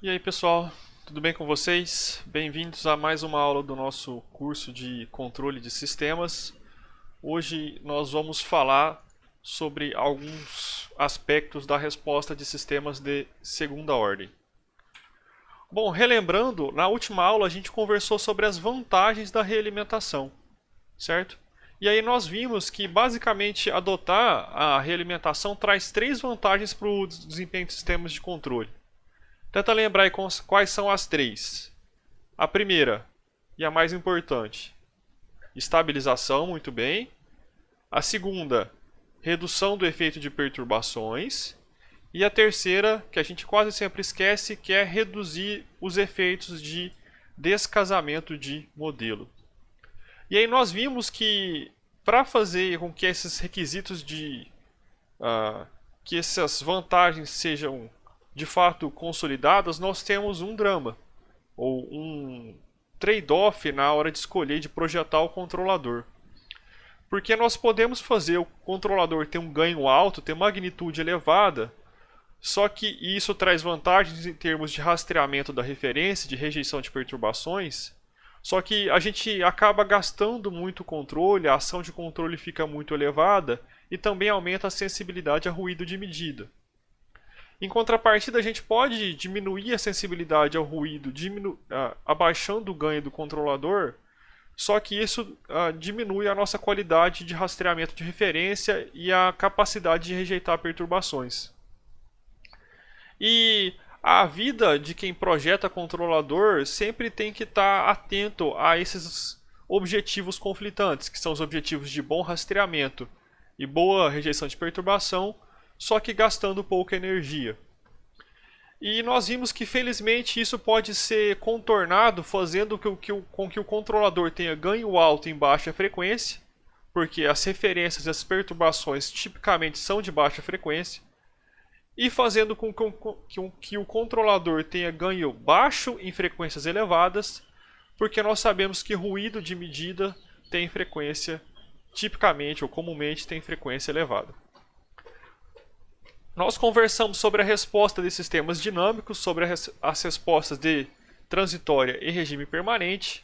E aí pessoal, tudo bem com vocês? Bem-vindos a mais uma aula do nosso curso de controle de sistemas. Hoje nós vamos falar sobre alguns aspectos da resposta de sistemas de segunda ordem. Bom, relembrando, na última aula a gente conversou sobre as vantagens da realimentação, certo? E aí nós vimos que basicamente adotar a realimentação traz três vantagens para o desempenho de sistemas de controle. Tenta lembrar aí quais são as três. A primeira, e a mais importante, estabilização, muito bem. A segunda, redução do efeito de perturbações. E a terceira, que a gente quase sempre esquece, que é reduzir os efeitos de descasamento de modelo. E aí nós vimos que para fazer com que esses requisitos que essas vantagens sejam de fato consolidadas, nós temos um drama, ou um trade-off na hora de escolher, de projetar o controlador. Porque nós podemos fazer o controlador ter um ganho alto, ter magnitude elevada, só que isso traz vantagens em termos de rastreamento da referência, de rejeição de perturbações, só que a gente acaba gastando muito o controle, a ação de controle fica muito elevada e também aumenta a sensibilidade a ruído de medida. Em contrapartida, a gente pode diminuir a sensibilidade ao ruído, abaixando o ganho do controlador, só que isso diminui a nossa qualidade de rastreamento de referência e a capacidade de rejeitar perturbações. E a vida de quem projeta controlador sempre tem que estar atento a esses objetivos conflitantes, que são os objetivos de bom rastreamento e boa rejeição de perturbação, só que gastando pouca energia. E nós vimos que felizmente isso pode ser contornado fazendo com que o controlador tenha ganho alto em baixa frequência, porque as referências e as perturbações tipicamente são de baixa frequência, e fazendo com que o controlador tenha ganho baixo em frequências elevadas, porque nós sabemos que ruído de medida tem frequência, tipicamente ou comumente tem frequência elevada. Nós conversamos sobre a resposta de sistemas dinâmicos, sobre as respostas de transitória e regime permanente,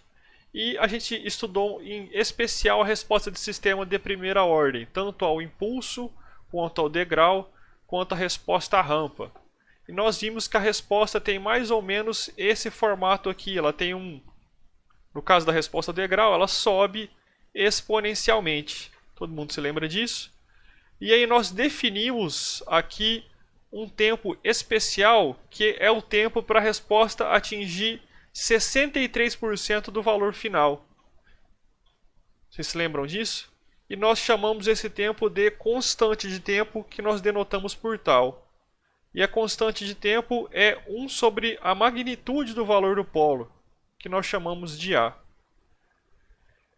e a gente estudou em especial a resposta de sistema de primeira ordem, tanto ao impulso, quanto ao degrau, quanto à resposta à rampa. E nós vimos que a resposta tem mais ou menos esse formato aqui, ela tem no caso da resposta ao degrau, ela sobe exponencialmente. Todo mundo se lembra disso? E aí nós definimos aqui um tempo especial, que é o tempo para a resposta atingir 63% do valor final. Vocês se lembram disso? E nós chamamos esse tempo de constante de tempo, que nós denotamos por tal. E a constante de tempo é 1 sobre a magnitude do valor do polo, que nós chamamos de A.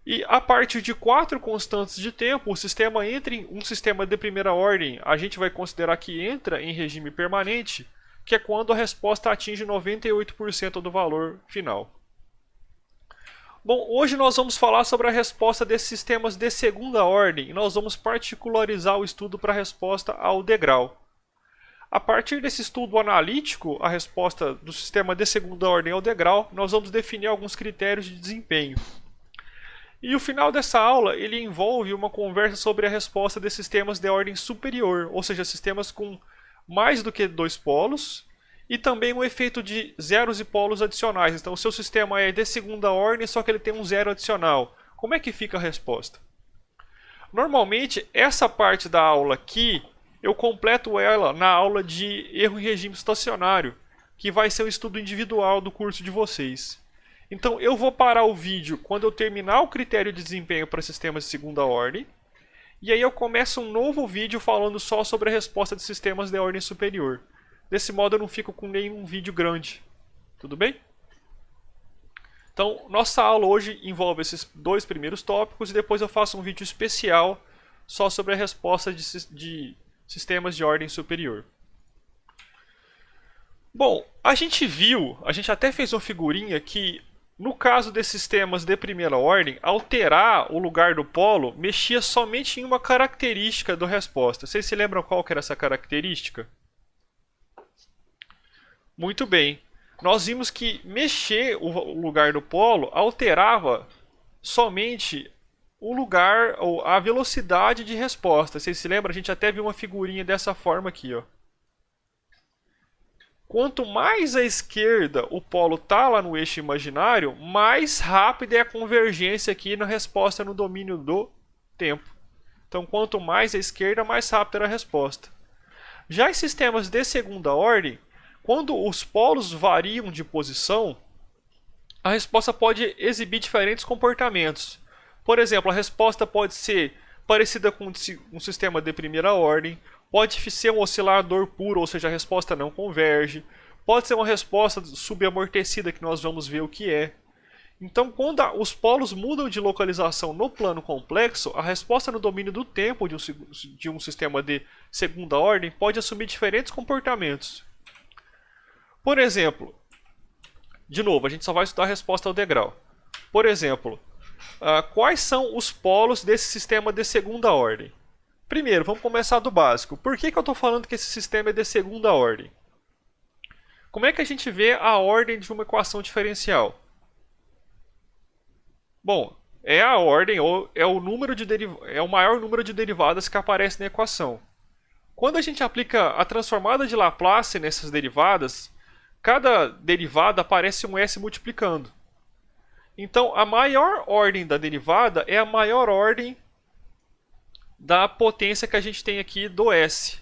E a partir de 4 constantes de tempo, o sistema entra em um sistema de primeira ordem. A gente vai considerar que entra em regime permanente, que é quando a resposta atinge 98% do valor final. Bom, hoje nós vamos falar sobre a resposta desses sistemas de segunda ordem e nós vamos particularizar o estudo para a resposta ao degrau. A partir desse estudo analítico, a resposta do sistema de segunda ordem ao degrau, nós vamos definir alguns critérios de desempenho. E o final dessa aula ele envolve uma conversa sobre a resposta de sistemas de ordem superior, ou seja, sistemas com mais do que 2 polos, e também o efeito de zeros e polos adicionais. Então o seu sistema é de segunda ordem, só que ele tem um zero adicional. Como é que fica a resposta? Normalmente, essa parte da aula aqui, eu completo ela na aula de erro em regime estacionário, que vai ser um estudo individual do curso de vocês. Então eu vou parar o vídeo quando eu terminar o critério de desempenho para sistemas de segunda ordem. E aí eu começo um novo vídeo falando só sobre a resposta de sistemas de ordem superior. Desse modo eu não fico com nenhum vídeo grande. Tudo bem? Então nossa aula hoje envolve esses 2 primeiros tópicos e depois eu faço um vídeo especial só sobre a resposta de sistemas de ordem superior. Bom, a gente até fez uma figurinha que no caso desses sistemas de primeira ordem, alterar o lugar do polo mexia somente em uma característica da resposta. Vocês se lembram qual que era essa característica? Muito bem. nós vimos que mexer o lugar do polo alterava somente o lugar ou a velocidade de resposta. Vocês se lembram? A gente até viu uma figurinha dessa forma aqui, ó. Quanto mais à esquerda o polo está lá no eixo imaginário, mais rápida é a convergência aqui na resposta no domínio do tempo. Então, quanto mais à esquerda, mais rápida era a resposta. Já em sistemas de segunda ordem, quando os polos variam de posição, a resposta pode exibir diferentes comportamentos. Por exemplo, a resposta pode ser parecida com um sistema de primeira ordem, pode ser um oscilador puro, ou seja, a resposta não converge. Pode ser uma resposta subamortecida, que nós vamos ver o que é. Então, quando os polos mudam de localização no plano complexo, a resposta no domínio do tempo de um sistema de segunda ordem pode assumir diferentes comportamentos. Por exemplo, de novo, a gente só vai estudar a resposta ao degrau. Por exemplo, quais são os polos desse sistema de segunda ordem? Primeiro, vamos começar do básico. Por que eu estou falando que esse sistema é de segunda ordem? Como é que a gente vê a ordem de uma equação diferencial? Bom, é a ordem, ou é o maior número de derivadas que aparece na equação. Quando a gente aplica a transformada de Laplace nessas derivadas, cada derivada aparece um s multiplicando. Então, a maior ordem da derivada é a maior ordem da potência que a gente tem aqui do s.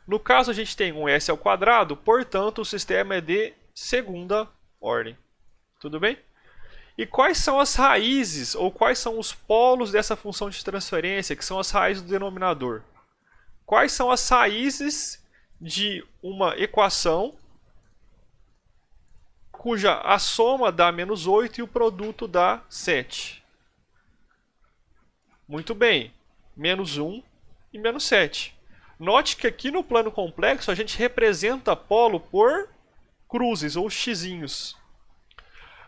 No caso, a gente tem um s ao quadrado, portanto, o sistema é de segunda ordem. Tudo bem? E quais são as raízes, ou quais são os polos dessa função de transferência, que são as raízes do denominador? Quais são as raízes de uma equação cuja a soma dá menos 8 e o produto dá 7? Muito bem. Menos 1 e menos 7. Note que aqui no plano complexo a gente representa polo por cruzes ou xizinhos.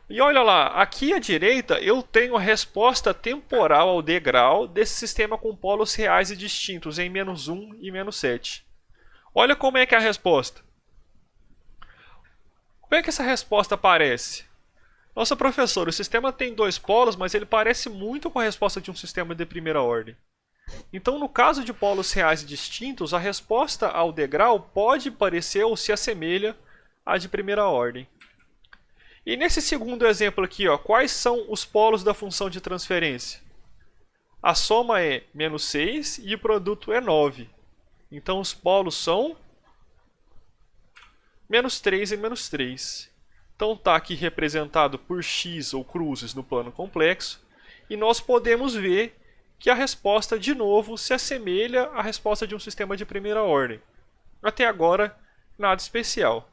E olha lá, aqui à direita eu tenho a resposta temporal ao degrau desse sistema com polos reais e distintos em menos 1 e menos 7. Olha como é que é a resposta. Como é que essa resposta aparece? Nossa, professor, o sistema tem dois polos, mas ele parece muito com a resposta de um sistema de primeira ordem. Então, no caso de polos reais e distintos, a resposta ao degrau pode parecer ou se assemelha à de primeira ordem. E nesse segundo exemplo aqui, ó, quais são os polos da função de transferência? A soma é menos 6 e o produto é 9. Então, os polos são menos 3 e menos 3. Então, está aqui representado por x ou cruzes no plano complexo. E nós podemos ver que a resposta, de novo, se assemelha à resposta de um sistema de primeira ordem. Até agora, nada especial.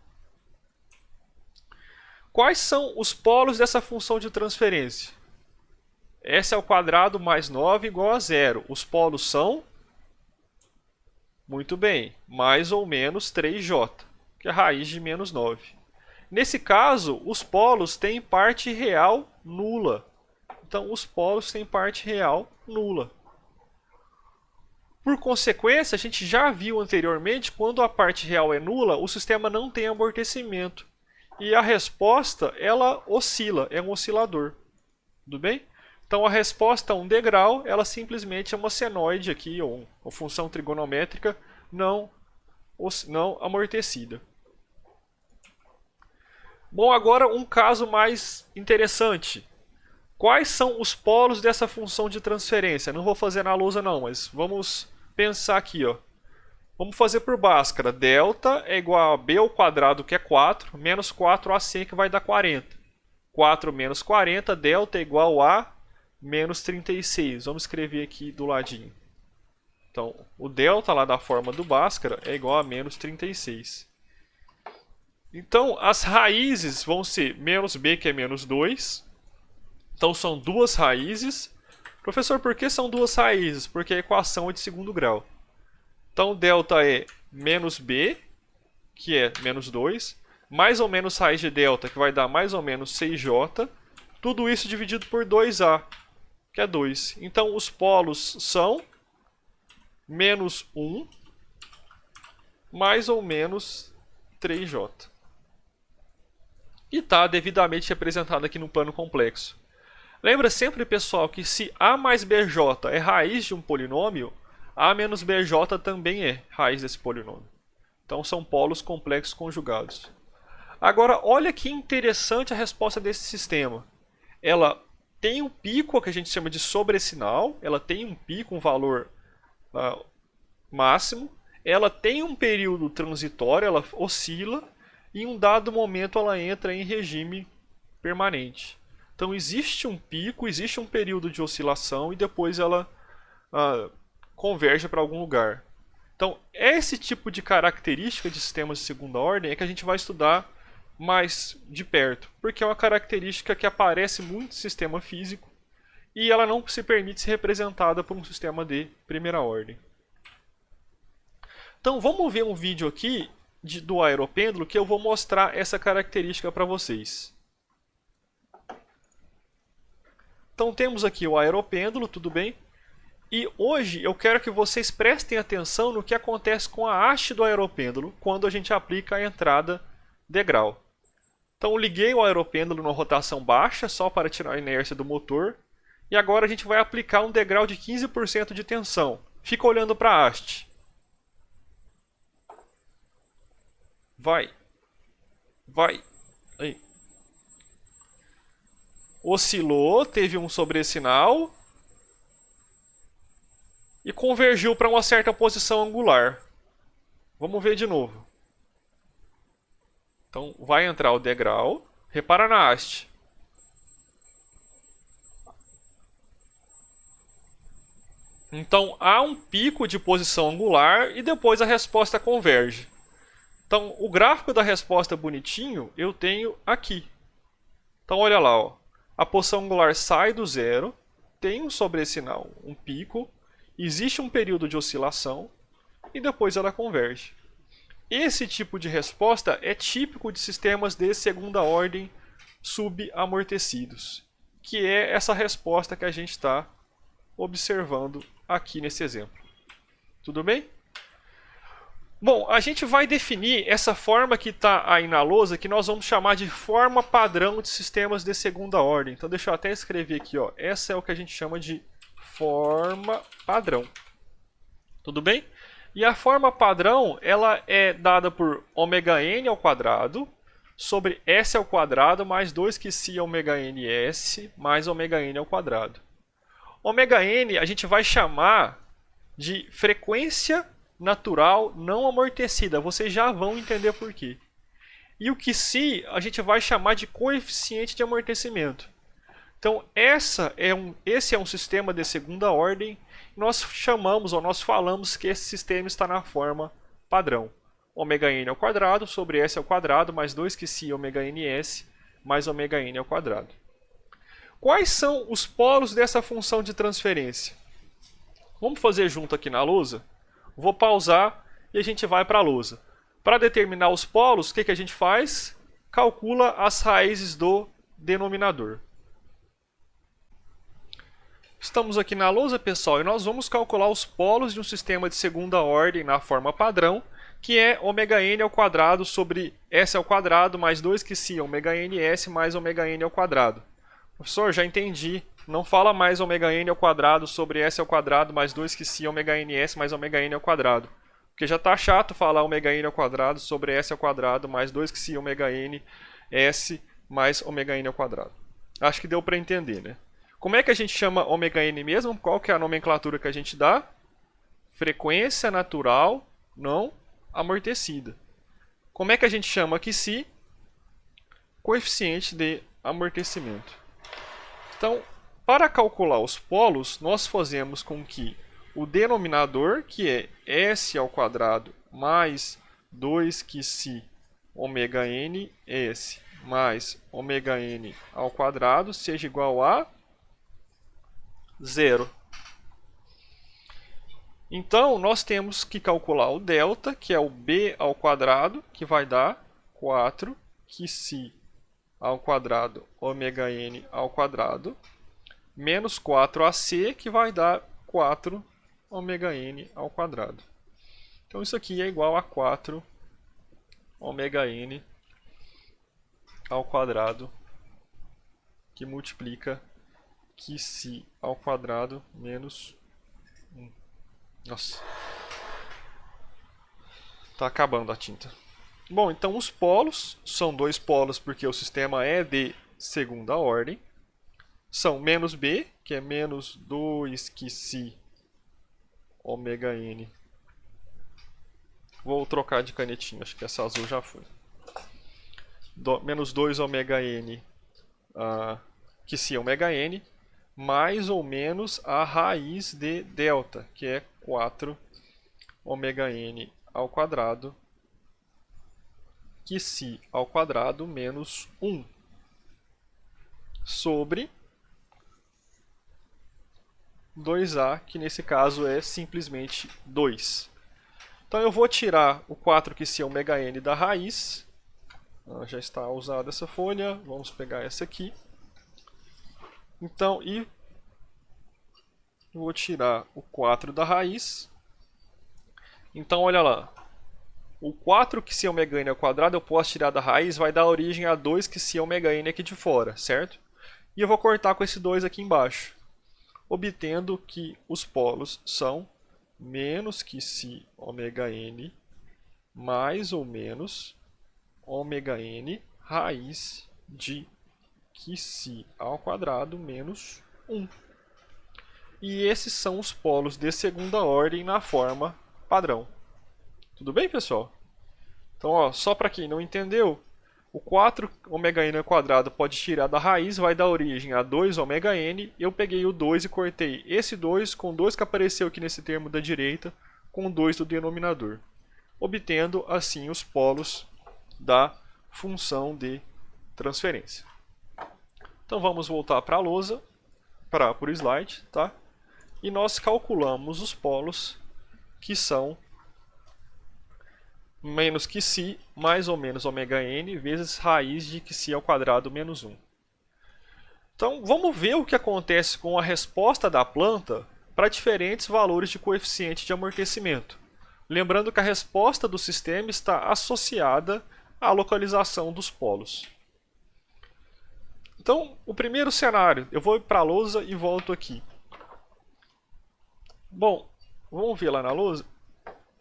Quais são os polos dessa função de transferência? S ao quadrado mais 9 igual a 0. Os polos são? Muito bem, mais ou menos 3j, que é a raiz de menos 9. Nesse caso, os polos têm parte real nula. Então, os polos têm parte real nula. Por consequência, a gente já viu anteriormente, quando a parte real é nula, o sistema não tem amortecimento. E a resposta, ela oscila, é um oscilador. Tudo bem? Então, a resposta a um degrau, ela simplesmente é uma senoide aqui, ou uma função trigonométrica não amortecida. Bom, agora um caso mais interessante. Quais são os polos dessa função de transferência? Não vou fazer na lousa não, mas vamos pensar aqui, ó. Vamos fazer por Bhaskara. Delta é igual a b ao quadrado, que é 4, menos 4ac, que vai dar 40. 4 menos 40, delta é igual a menos 36. Vamos escrever aqui do ladinho. Então, o delta lá da forma do Bhaskara é igual a menos 36. Então, as raízes vão ser menos b, que é menos 2. Então, são duas raízes. Professor, por que são duas raízes? Porque a equação é de segundo grau. Então, delta é menos b, que é menos 2, mais ou menos raiz de delta, que vai dar mais ou menos 6j. Tudo isso dividido por 2a, que é 2. Então, os polos são menos 1, mais ou menos 3j. e está devidamente representado aqui no plano complexo. Lembra sempre, pessoal, que se A mais BJ é raiz de um polinômio, A menos BJ também é raiz desse polinômio. Então são polos complexos conjugados. Agora, olha que interessante a resposta desse sistema. Ela tem um pico que a gente chama de sobresinal, ela tem um pico, um valor máximo, ela tem um período transitório, ela oscila, e em um dado momento ela entra em regime permanente. Então existe um pico, existe um período de oscilação e depois ela converge para algum lugar. Então esse tipo de característica de sistemas de segunda ordem é que a gente vai estudar mais de perto, porque é uma característica que aparece muito no sistema físico e ela não se permite ser representada por um sistema de primeira ordem. Então vamos ver um vídeo aqui do aeropêndulo que eu vou mostrar essa característica para vocês. Então temos aqui o aeropêndulo, tudo bem? E hoje eu quero que vocês prestem atenção no que acontece com a haste do aeropêndulo quando a gente aplica a entrada degrau. Então liguei o aeropêndulo numa rotação baixa, só para tirar a inércia do motor. E agora a gente vai aplicar um degrau de 15% de tensão. Fica olhando para a haste. Vai. Aí. Oscilou, teve um sobressinal. E convergiu para uma certa posição angular. Vamos ver de novo. Então vai entrar o degrau. Repara na haste. Então há um pico de posição angular e depois a resposta converge. Então o gráfico da resposta bonitinho eu tenho aqui. Então olha lá, ó. A posição angular sai do zero, tem um sobressinal, um pico, existe um período de oscilação e depois ela converge. Esse tipo de resposta é típico de sistemas de segunda ordem subamortecidos, que é essa resposta que a gente está observando aqui nesse exemplo. Tudo bem? Bom, a gente vai definir essa forma que está aí na lousa, que nós vamos chamar de forma padrão de sistemas de segunda ordem. Então deixa eu até escrever aqui, ó. Essa é o que a gente chama de forma padrão. Tudo bem? E a forma padrão, ela é dada por ômega-n ao quadrado sobre s ao quadrado mais 2qc ômega-ns mais ômega-n ao quadrado. Ômega-n a gente vai chamar de frequência natural não amortecida. Vocês já vão entender por quê. E o qc a gente vai chamar de coeficiente de amortecimento. Então esse é um sistema de segunda ordem. Nós chamamos ou nós falamos que esse sistema está na forma padrão. Ômega-n ao quadrado sobre s ao quadrado mais 2qc ômega-ns mais ômega-n ao quadrado. Quais são os polos dessa função de transferência? Vamos fazer junto aqui na lousa? Vou pausar e a gente vai para a lousa. Para determinar os polos, o que a gente faz? Calcula as raízes do denominador. Estamos aqui na lousa, pessoal, e nós vamos calcular os polos de um sistema de segunda ordem na forma padrão, que é ômega-n ao quadrado sobre s ao quadrado mais 2qc ômega-ns mais ômega-n ao quadrado. Professor, já entendi. Não fala mais ômega-n ao quadrado sobre s ao quadrado mais 2qc ômega-ns mais ômega-n ao quadrado. Porque já está chato falar ômega-n ao quadrado sobre s ao quadrado mais 2qc ômega-ns mais ômega-n ao quadrado. Acho que deu para entender, né? Como é que a gente chama ômega-n mesmo? Qual que é a nomenclatura que a gente dá? Frequência natural não amortecida. Como é que a gente chama qc? Coeficiente de amortecimento. Então, para calcular os polos, nós fazemos com que o denominador, que é s ao quadrado mais 2qc ômega-n s mais ômega-n ao quadrado, seja igual a 0. Então, nós temos que calcular o delta, que é o b ao quadrado, que vai dar 4qc ao quadrado ômega-n ao quadrado, menos 4ac, que vai dar 4 ômega-n ao quadrado. Então, isso aqui é igual a 4 ômega-n ao quadrado que multiplica QC ao quadrado menos 1. Nossa, tá acabando a tinta. Bom, então os polos são dois polos porque o sistema é de segunda ordem. São menos B, que é menos 2 QC ômega n. Vou trocar de canetinha, acho que essa azul já foi. Menos 2 ômega n, QC ômega n, mais ou menos a raiz de delta, que é 4 ômega n ao quadrado, QC ao quadrado menos 1, sobre 2a, que nesse caso é simplesmente 2. Então eu vou tirar o 4QC ômega n da raiz. Já está usada essa folha, vamos pegar essa aqui. Então, e vou tirar o 4 da raiz. Então, olha lá. O 4QC ômega n ao quadrado eu posso tirar da raiz, vai dar origem a 2QC ômega n aqui de fora, certo? E eu vou cortar com esse 2 aqui embaixo, obtendo que os polos são menos QC ômega n mais ou menos ômega n raiz de QC ao quadrado menos 1. E esses são os polos de segunda ordem na forma padrão. Tudo bem, pessoal? Então, ó, só para quem não entendeu, o 4 ômega n ao quadrado pode tirar da raiz, vai dar origem a 2 ômega n. Eu peguei o 2 e cortei esse 2 com 2 que apareceu aqui nesse termo da direita, com 2 do denominador, obtendo assim os polos da função de transferência. Então vamos voltar para a lousa, para o slide, tá? E nós calculamos os polos, que são menos QC mais ou menos ômega n vezes raiz de QC ao quadrado menos 1. Então vamos ver o que acontece com a resposta da planta para diferentes valores de coeficiente de amortecimento. Lembrando que a resposta do sistema está associada à localização dos polos. Então, o primeiro cenário, eu vou para a lousa e volto aqui. Bom, vamos ver lá na lousa.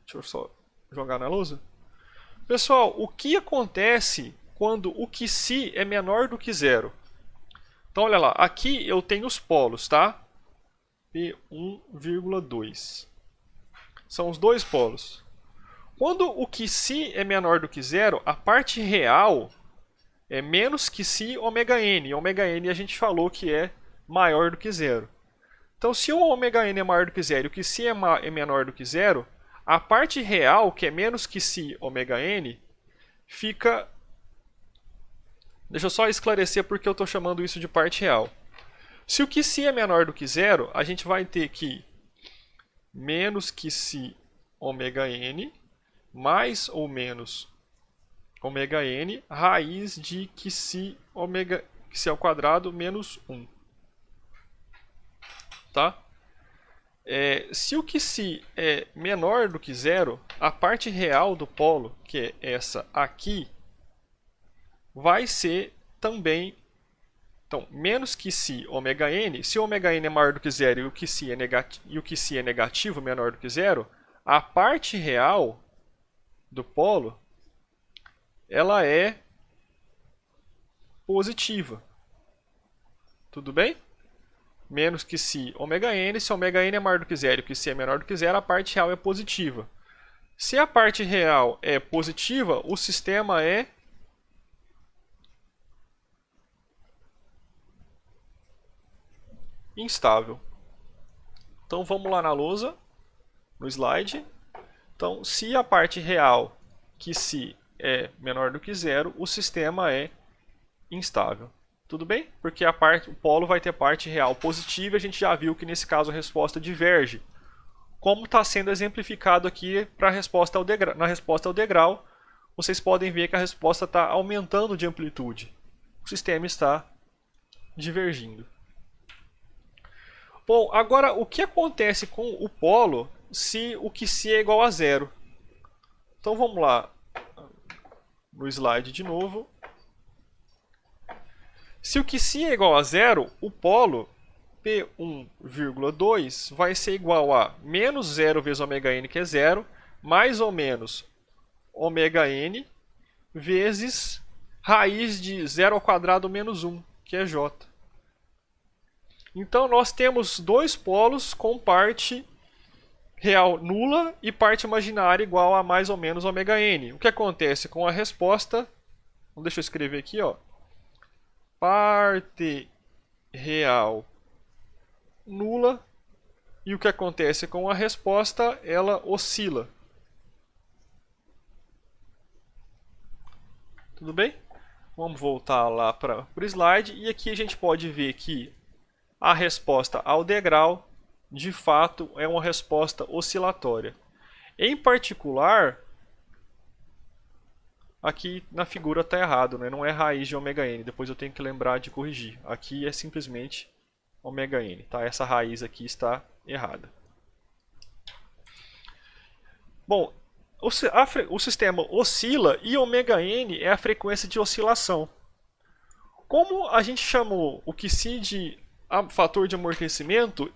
Deixa eu só jogar na lousa. Pessoal, o que acontece quando o QC é menor do que zero? Então, olha lá, aqui eu tenho os polos, tá? P1,2. São os dois polos. Quando o QC é menor do que zero, a parte real é menos QC ômega n. Ômega n a gente falou que é maior do que zero. Então, se o ômega n é maior do que zero e o QC é menor do que zero, a parte real, que é menos QC ômega n, fica... Deixa eu só esclarecer porque eu estou chamando isso de parte real. Se o QC é menor do que zero, a gente vai ter que menos QC ômega n mais ou menos ômega n raiz de QC ao quadrado menos 1. Tá? Se o QC é menor do que zero, a parte real do polo, que é essa aqui, vai ser também, então, menos QC ômega n. Se o ômega n é maior do que zero e o QC é negativo, menor do que zero, a parte real do polo, ela é positiva. Tudo bem? Menos QC ômega n. Se ômega n é maior do que zero e o QC é menor do que zero, a parte real é positiva. Se a parte real é positiva, o sistema é instável. Então vamos lá na lousa, no slide. Então, se a parte real, QC, é menor do que zero, o sistema é instável. Tudo bem? Porque o polo vai ter parte real positiva e a gente já viu que nesse caso a resposta diverge. Como está sendo exemplificado aqui na resposta ao degrau, vocês podem ver que a resposta está aumentando de amplitude. O sistema está divergindo. Bom, agora o que acontece com o polo se o QC é igual a zero? Então vamos lá no slide de novo. Se o QC é igual a zero, o polo P1,2 vai ser igual a menos 0 vezes ômega-n, que é zero, mais ou menos ômega-n vezes raiz de 0 ao quadrado menos 1, que é j. Então nós temos dois polos com parte real nula e parte imaginária igual a mais ou menos ômega-n. O que acontece com a resposta? Deixa eu escrever aqui, ó. Parte real nula, e o que acontece com a resposta? Ela oscila. Tudo bem? Vamos voltar lá para o slide, e aqui a gente pode ver que a resposta ao degrau, de fato, é uma resposta oscilatória. Em particular, aqui na figura está errado, né? Não é raiz de ômega-n, depois eu tenho que lembrar de corrigir. Aqui é simplesmente ômega-n, tá? Essa raiz aqui está errada. Bom, o sistema oscila e ômega-n é a frequência de oscilação. Como a gente chamou o QC de fator de amortecimento,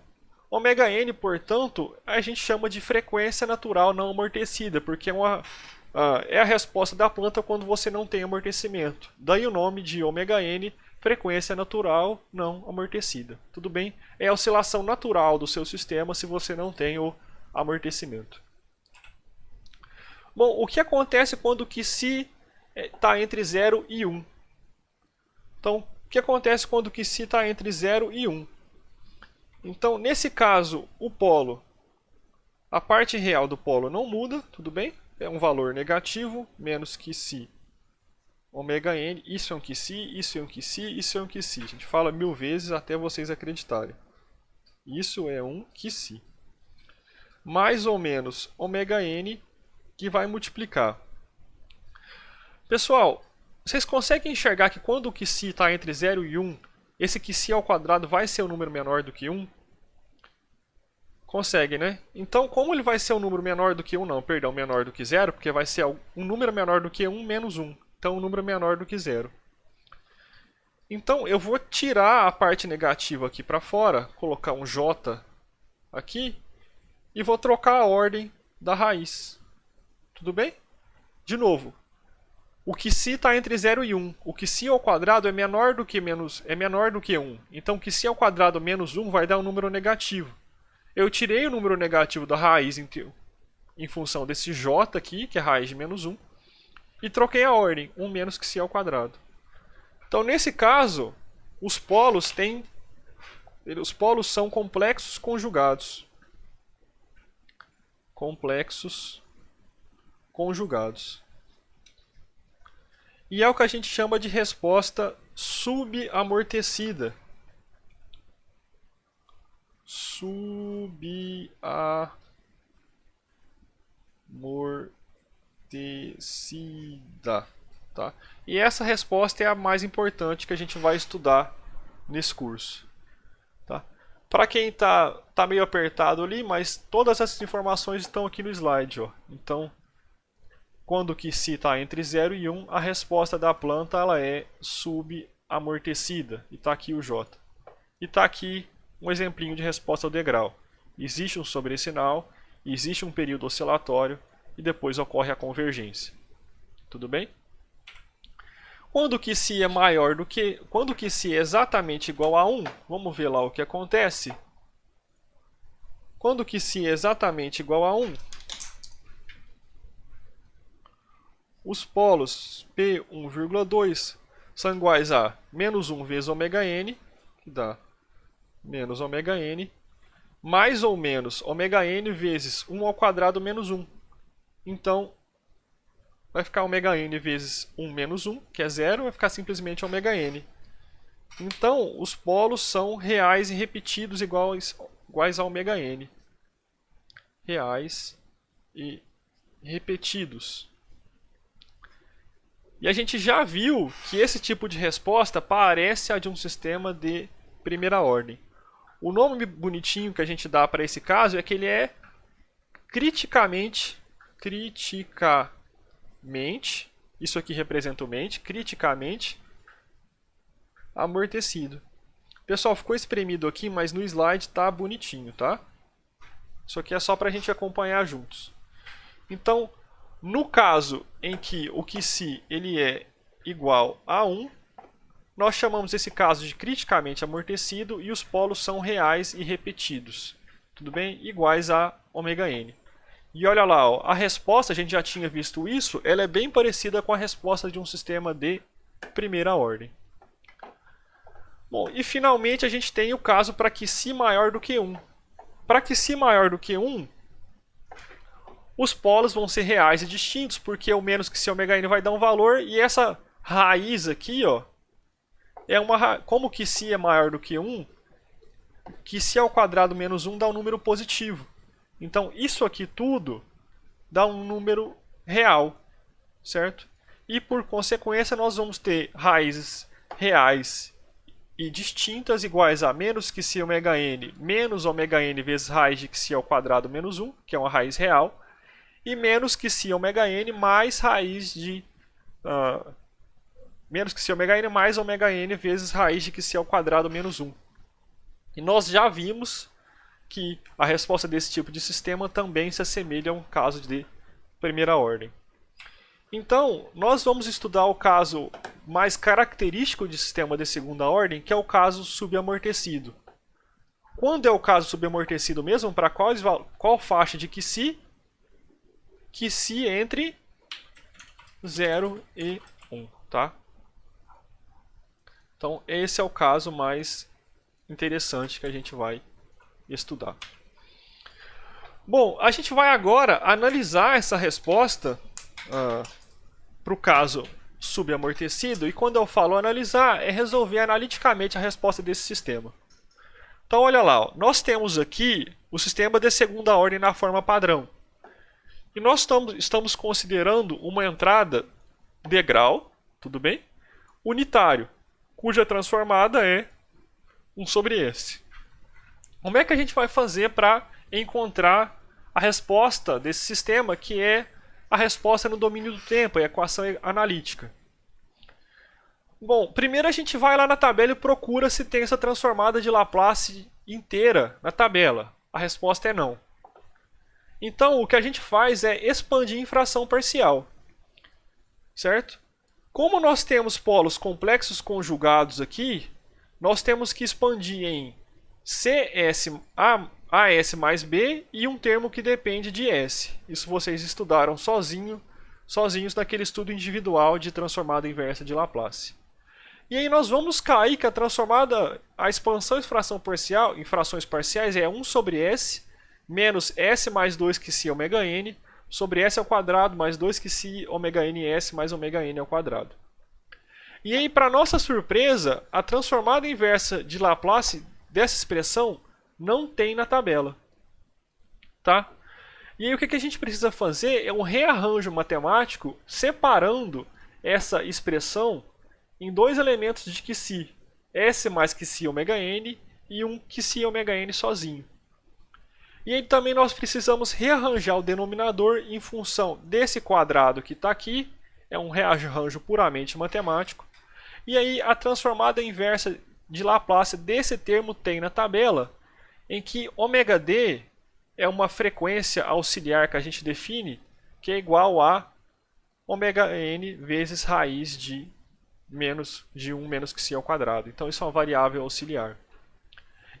ômega-n, portanto, a gente chama de frequência natural não amortecida, porque é a resposta da planta quando você não tem amortecimento. Daí o nome de ômega-n, frequência natural não amortecida. Tudo bem? É a oscilação natural do seu sistema se você não tem o amortecimento. Bom, o que acontece quando o QC está entre 0 e 1? Então, o que acontece quando o QC está entre 0 e 1? Então, nesse caso, o polo, a parte real do polo não muda, tudo bem? É um valor negativo, menos QC ômega-n, isso é um QC, isso é um QC, isso é um QC. A gente fala 1000 vezes até vocês acreditarem. Isso é um QC. Mais ou menos ômega-n, que vai multiplicar. Pessoal, vocês conseguem enxergar que quando o QC está entre 0 e 1, esse QC ao quadrado vai ser um número menor do que 1? Consegue, né? Então, como ele vai ser um número menor do que 1? Não, perdão, menor do que 0, porque vai ser um número menor do que 1 menos 1. Então, um número menor do que 0. Então, eu vou tirar a parte negativa aqui para fora, colocar um J aqui, e vou trocar a ordem da raiz. Tudo bem? De novo, o QC está entre 0 e 1. O QC ao quadrado é menor do que 1. Então, o QC ao quadrado menos 1 vai dar um número negativo. Eu tirei o número negativo da raiz em função desse J aqui, que é a raiz de menos 1, e troquei a ordem, 1 menos QC ao quadrado. Então, nesse caso, os polos são complexos conjugados. Complexos conjugados. E é o que a gente chama de resposta subamortecida. Subamortecida. Tá? E essa resposta é a mais importante que a gente vai estudar nesse curso. Tá? Para quem tá meio apertado ali, mas todas essas informações estão aqui no slide. Ó. Então, quando o QC está entre 0 e 1, a resposta da planta ela é subamortecida. E está aqui o J. E está aqui um exemplinho de resposta ao degrau. Existe um sobressinal, existe um período oscilatório e depois ocorre a convergência. Tudo bem? Quando o QC é maior do que... Quando o QC é exatamente igual a 1, vamos ver lá o que acontece. Quando o QC é exatamente igual a 1, os polos P1,2 são iguais a menos 1 vezes ômega-n, que dá menos ômega-n, mais ou menos ômega-n vezes 1 ao quadrado menos 1. Então, vai ficar ômega-n vezes 1 menos 1, que é 0, vai ficar simplesmente ômega-n. Então, os polos são reais e repetidos iguais a ômega-n. Reais e repetidos. E a gente já viu que esse tipo de resposta parece a de um sistema de primeira ordem. O nome bonitinho que a gente dá para esse caso é que ele é criticamente, isso aqui representa o mente, criticamente amortecido. Pessoal, ficou espremido aqui, mas no slide tá bonitinho, tá? Isso aqui é só para a gente acompanhar juntos. Então, no caso em que o QC ele é igual a 1, nós chamamos esse caso de criticamente amortecido e os polos são reais e repetidos. Tudo bem? Iguais a ômega-n. E olha lá, ó, a resposta, a gente já tinha visto isso, ela é bem parecida com a resposta de um sistema de primeira ordem. Bom, e finalmente a gente tem o caso para QC maior do que 1. Para QC maior do que 1, os polos vão ser reais e distintos, porque o menos que C ômega n vai dar um valor, e essa raiz aqui, ó, é uma, como que C é maior do que 1, que C ao quadrado menos 1 dá um número positivo. Então, isso aqui tudo dá um número real, certo? E, por consequência, nós vamos ter raízes reais e distintas iguais a menos que C ômega n menos ômega n vezes raiz de que C ao quadrado menos 1, que é uma raiz real, e menos que C ômega n mais raiz de... menos que C ômega n mais ômega n vezes raiz de que C ao quadrado menos 1. E nós já vimos que a resposta desse tipo de sistema também se assemelha a um caso de primeira ordem. Então, nós vamos estudar o caso mais característico de sistema de segunda ordem, que é o caso subamortecido. Quando é o caso subamortecido mesmo? Para qual faixa de QC? QC entre 0 e 1, tá? Então, esse é o caso mais interessante que a gente vai estudar. Bom, a gente vai agora analisar essa resposta para o caso subamortecido, e quando eu falo analisar, é resolver analiticamente a resposta desse sistema. Então, olha lá, ó, nós temos aqui o sistema de segunda ordem na forma padrão. E nós estamos considerando uma entrada degrau, tudo bem? Unitário, cuja transformada é 1 sobre S. Como é que a gente vai fazer para encontrar a resposta desse sistema, que é a resposta no domínio do tempo, a equação analítica? Bom, primeiro a gente vai lá na tabela e procura se tem essa transformada de Laplace inteira na tabela. A resposta é não. Então, o que a gente faz é expandir em fração parcial. Certo? Como nós temos polos complexos conjugados aqui, nós temos que expandir em CS, AS mais B e um termo que depende de S. Isso vocês estudaram sozinhos naquele estudo individual de transformada inversa de Laplace. E aí nós vamos cair que a transformada, a expansão em fração parcial, em frações parciais é 1 sobre S menos S mais 2 que C ômega n sobre S ao quadrado mais 2 que C ômega n S mais ômega n ao quadrado. E aí, para nossa surpresa, a transformada inversa de Laplace dessa expressão não tem na tabela. Tá? E aí o que a gente precisa fazer é um rearranjo matemático separando essa expressão em dois elementos de QC, S mais QC ômega n e um QC ômega n sozinho. E aí também nós precisamos rearranjar o denominador em função desse quadrado que está aqui, é um rearranjo puramente matemático. E aí a transformada inversa de Laplace desse termo tem na tabela, em que ômega d é uma frequência auxiliar que a gente define, que é igual a ômega n vezes raiz de 1 menos que c ao quadrado. Então isso é uma variável auxiliar.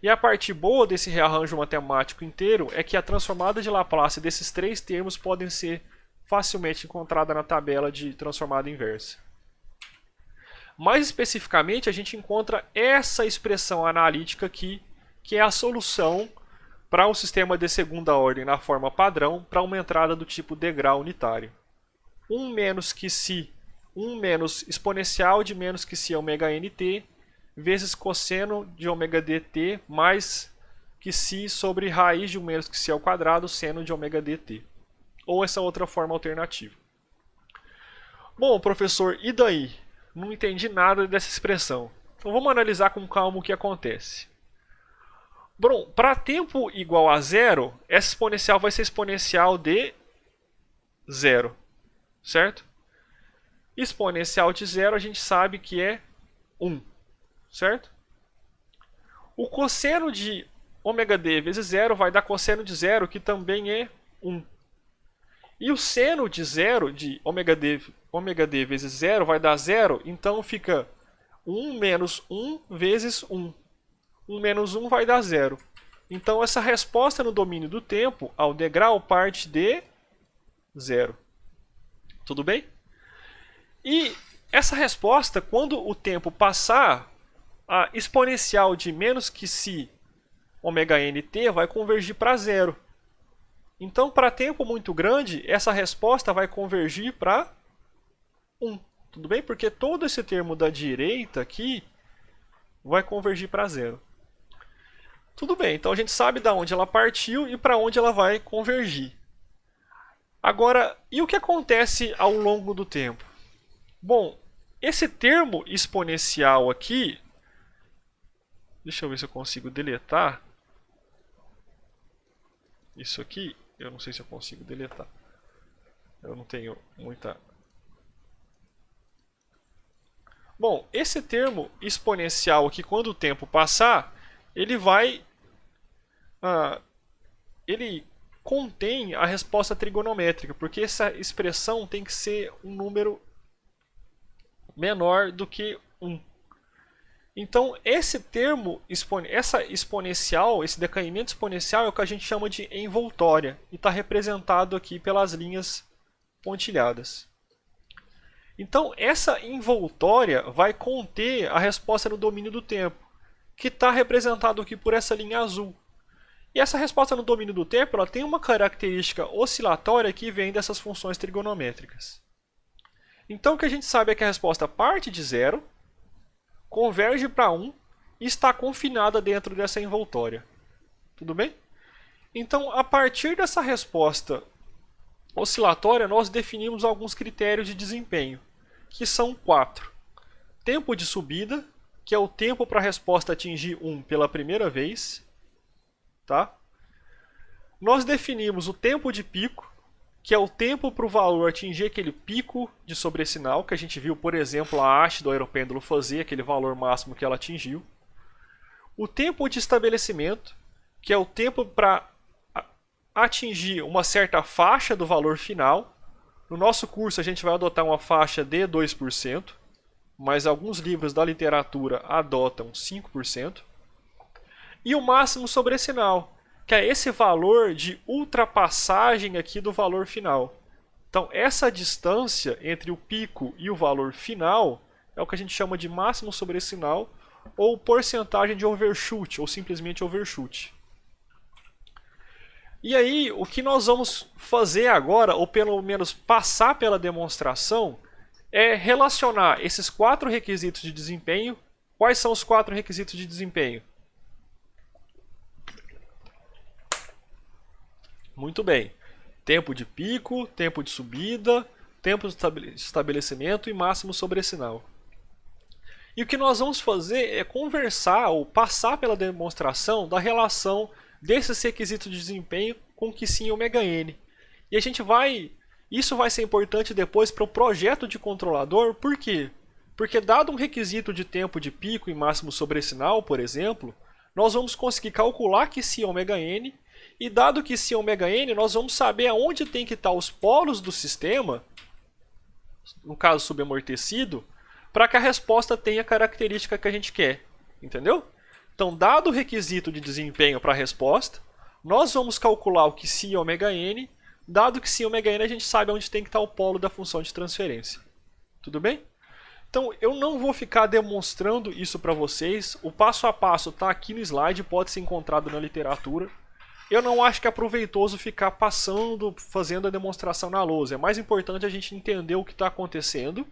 E a parte boa desse rearranjo matemático inteiro é que a transformada de Laplace desses três termos podem ser facilmente encontrada na tabela de transformada inversa. Mais especificamente, a gente encontra essa expressão analítica aqui, que é a solução para um sistema de segunda ordem na forma padrão para uma entrada do tipo degrau unitário. 1 menos que si, 1 menos exponencial de menos que si ômega nt, vezes cosseno de ômega dt mais que si sobre raiz de 1 menos que si ao quadrado seno de ômega dt. Ou essa outra forma alternativa. Bom, professor, e daí? Não entendi nada dessa expressão. Então vamos analisar com calma o que acontece. Bom, para tempo igual a zero, essa exponencial vai ser exponencial de zero, certo? Exponencial de zero a gente sabe que é 1. certo? O cosseno de ômega-d vezes zero vai dar cosseno de zero, que também é 1. E o seno de zero, de ômega-d vezes zero, vai dar zero, então fica 1 menos 1 vezes 1. 1 menos 1 vai dar zero. Então essa resposta no domínio do tempo, ao degrau, parte de zero. Tudo bem? E essa resposta, quando o tempo passar, a exponencial de menos que si ômega nt vai convergir para zero. Então, para tempo muito grande, essa resposta vai convergir para 1. Tudo bem? Porque todo esse termo da direita aqui vai convergir para zero. Tudo bem, então a gente sabe de onde ela partiu e para onde ela vai convergir. Agora, e o que acontece ao longo do tempo? Bom, esse termo exponencial aqui, deixa eu ver se eu consigo deletar. Isso aqui, eu não sei se eu consigo deletar. Eu não tenho muita... Bom, esse termo exponencial aqui, quando o tempo passar, ele vai... ele contém a resposta trigonométrica, porque essa expressão tem que ser um número menor do que 1. Então, esse termo, essa exponencial, esse decaimento exponencial é o que a gente chama de envoltória, e está representado aqui pelas linhas pontilhadas. Então, essa envoltória vai conter a resposta no domínio do tempo, que está representado aqui por essa linha azul. E essa resposta no domínio do tempo ela tem uma característica oscilatória que vem dessas funções trigonométricas. Então, o que a gente sabe é que a resposta parte de zero, converge para 1 e está confinada dentro dessa envoltória. Tudo bem? Então, a partir dessa resposta oscilatória, nós definimos alguns critérios de desempenho, que são 4. Tempo de subida, que é o tempo para a resposta atingir 1 pela primeira vez. Tá? Nós definimos o tempo de pico, que é o tempo para o valor atingir aquele pico de sobressinal, que a gente viu, por exemplo, a haste do aeropêndulo fazer, aquele valor máximo que ela atingiu. O tempo de estabelecimento, que é o tempo para atingir uma certa faixa do valor final. No nosso curso a gente vai adotar uma faixa de 2%, mas alguns livros da literatura adotam 5%. E o máximo sobressinal, que é esse valor de ultrapassagem aqui do valor final. Então, essa distância entre o pico e o valor final é o que a gente chama de máximo sobressinal ou porcentagem de overshoot, ou simplesmente overshoot. E aí, o que nós vamos fazer agora, ou pelo menos passar pela demonstração, é relacionar esses 4 requisitos de desempenho. Quais são os 4 requisitos de desempenho? Muito bem. Tempo de pico, tempo de subida, tempo de estabelecimento e máximo sobressinal. E o que nós vamos fazer é conversar ou passar pela demonstração da relação desses requisitos de desempenho com que sim ômega n. E a gente vai... Isso vai ser importante depois para o projeto de controlador. Por quê? Porque dado um requisito de tempo de pico e máximo sobressinal, por exemplo, nós vamos conseguir calcular que sim ômega n. E dado que sim ômega n, nós vamos saber aonde tem que estar os polos do sistema, no caso subamortecido, para que a resposta tenha a característica que a gente quer. Entendeu? Então, dado o requisito de desempenho para a resposta, nós vamos calcular o que sim ômega n. Dado que sim ômega n, a gente sabe onde tem que estar o polo da função de transferência. Tudo bem? Então, eu não vou ficar demonstrando isso para vocês. O passo a passo está aqui no slide, pode ser encontrado na literatura. Eu não acho que é proveitoso ficar passando, fazendo a demonstração na lousa. É mais importante a gente entender o que está acontecendo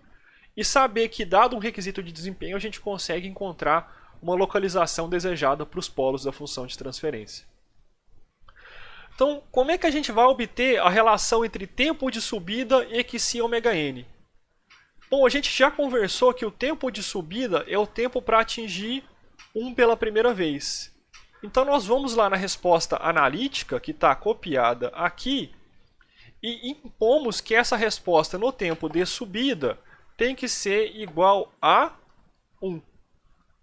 e saber que, dado um requisito de desempenho, a gente consegue encontrar uma localização desejada para os polos da função de transferência. Então, como é que a gente vai obter a relação entre tempo de subida e que sim ômega n? Bom, a gente já conversou que o tempo de subida é o tempo para atingir 1 pela primeira vez. Então, nós vamos lá na resposta analítica, que está copiada aqui, e impomos que essa resposta no tempo de subida tem que ser igual a 1.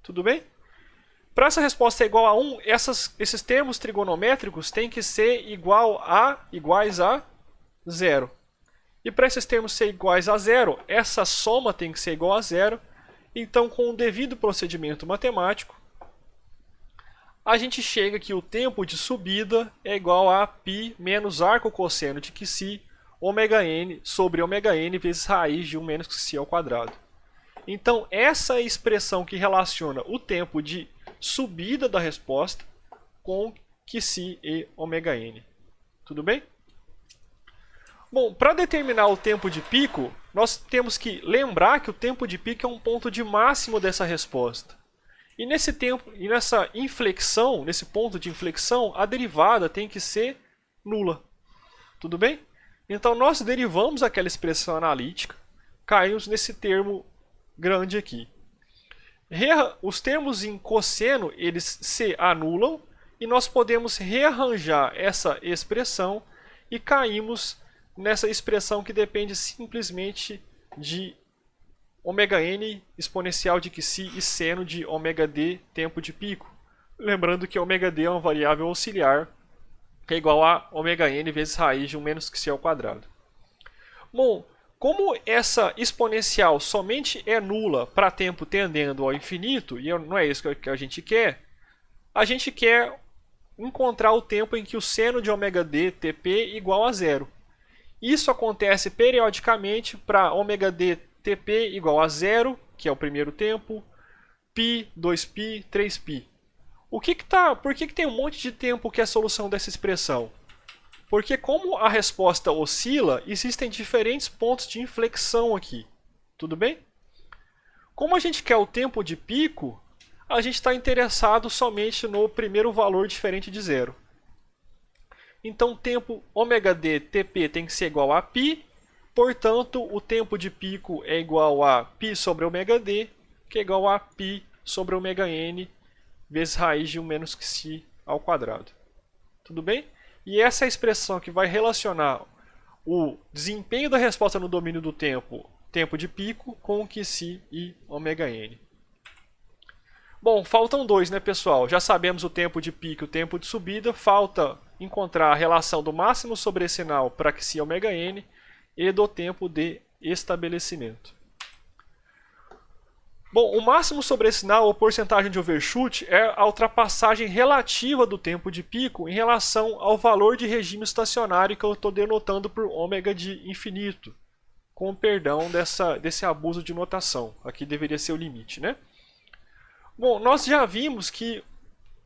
Tudo bem? Para essa resposta ser igual a 1, esses termos trigonométricos têm que ser iguais a 0. E para esses termos ser iguais a 0, essa soma tem que ser igual a 0. Então, com o devido procedimento matemático, a gente chega que o tempo de subida é igual a π menos arco cosseno de Qc ômega n sobre ômega n vezes raiz de 1 menos Qc ao quadrado. Então, essa é a expressão que relaciona o tempo de subida da resposta com Qc e ômega n. Tudo bem? Bom, para determinar o tempo de pico, nós temos que lembrar que o tempo de pico é um ponto de máximo dessa resposta. E nesse tempo, e nessa inflexão, nesse ponto de inflexão, a derivada tem que ser nula. Tudo bem? Então nós derivamos aquela expressão analítica, caímos nesse termo grande aqui. Os termos em cosseno, eles se anulam e nós podemos rearranjar essa expressão e caímos nessa expressão que depende simplesmente de ômega n exponencial de Qc e seno de ômega d tempo de pico. Lembrando que ômega d é uma variável auxiliar que é igual a ômega n vezes raiz de 1 menos Qc ao quadrado. Bom, como essa exponencial somente é nula para tempo tendendo ao infinito, e não é isso que a gente quer encontrar o tempo em que o seno de ômega d tp é igual a zero. Isso acontece periodicamente para ômega d tp igual a zero, que é o primeiro tempo, π, 2π, 3π. Por que tem um monte de tempo que é a solução dessa expressão? Porque como a resposta oscila, existem diferentes pontos de inflexão aqui. Tudo bem? Como a gente quer o tempo de pico, a gente está interessado somente no primeiro valor diferente de zero. Então, o tempo ômega d tp tem que ser igual a π, portanto, o tempo de pico é igual a π sobre ômega d, que é igual a π sobre ômega n, vezes raiz de 1 menos Qc ao quadrado. Tudo bem? E essa é a expressão que vai relacionar o desempenho da resposta no domínio do tempo, tempo de pico, com Qc e ômega n. Bom, faltam dois, né, pessoal? Já sabemos o tempo de pico e o tempo de subida. Falta encontrar a relação do máximo sobrecinal para Qc e ômega n e do tempo de estabelecimento. Bom, o máximo sobrecinal ou porcentagem de overshoot é a ultrapassagem relativa do tempo de pico em relação ao valor de regime estacionário que eu estou denotando por ômega de infinito, com perdão desse abuso de notação. Aqui deveria ser o limite, né? Bom, nós já vimos que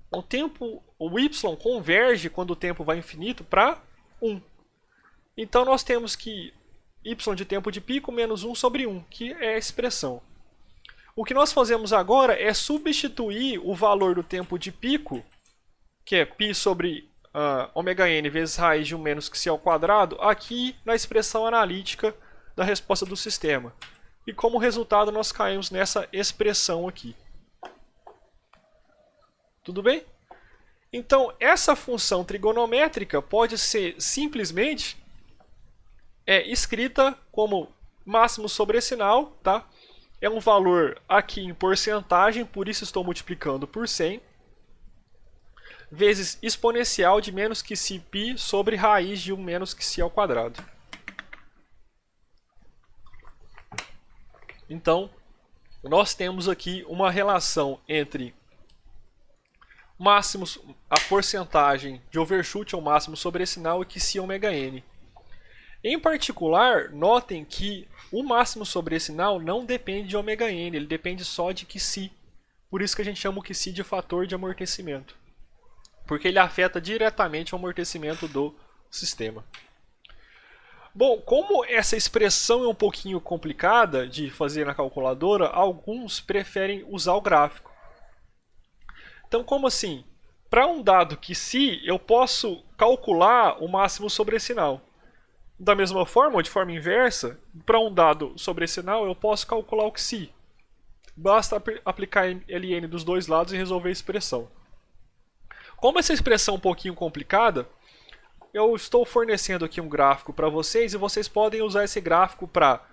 o y converge quando o tempo vai infinito para 1. Então nós temos que y de tempo de pico menos 1 sobre 1, que é a expressão. O que nós fazemos agora é substituir o valor do tempo de pico, que é π sobre ômega n vezes raiz de 1 menos Qc ao quadrado, aqui na expressão analítica da resposta do sistema. E como resultado nós caímos nessa expressão aqui. Tudo bem? Então, essa função trigonométrica pode ser simplesmente escrita como máximo sobrecinal, tá? É um valor aqui em porcentagem, por isso estou multiplicando por 100, vezes exponencial de menos Qc π sobre raiz de 1 menos Qc ao quadrado. Então, nós temos aqui uma relação entre a porcentagem de overshoot ao máximo sobrecinal e Qc ômega n. Em particular, notem que o máximo sobrecinal não depende de ômega n, ele depende só de Qc. Por isso que a gente chama o Qc de fator de amortecimento, porque ele afeta diretamente o amortecimento do sistema. Bom, como essa expressão é um pouquinho complicada de fazer na calculadora, alguns preferem usar o gráfico. Então, como assim? Para um dado Qc, eu posso calcular o máximo sobrecinal. Da mesma forma, ou de forma inversa, para um dado sobrecinal, eu posso calcular o Qc. Basta aplicar ln dos dois lados e resolver a expressão. Como essa expressão é um pouquinho complicada, eu estou fornecendo aqui um gráfico para vocês e vocês podem usar esse gráfico para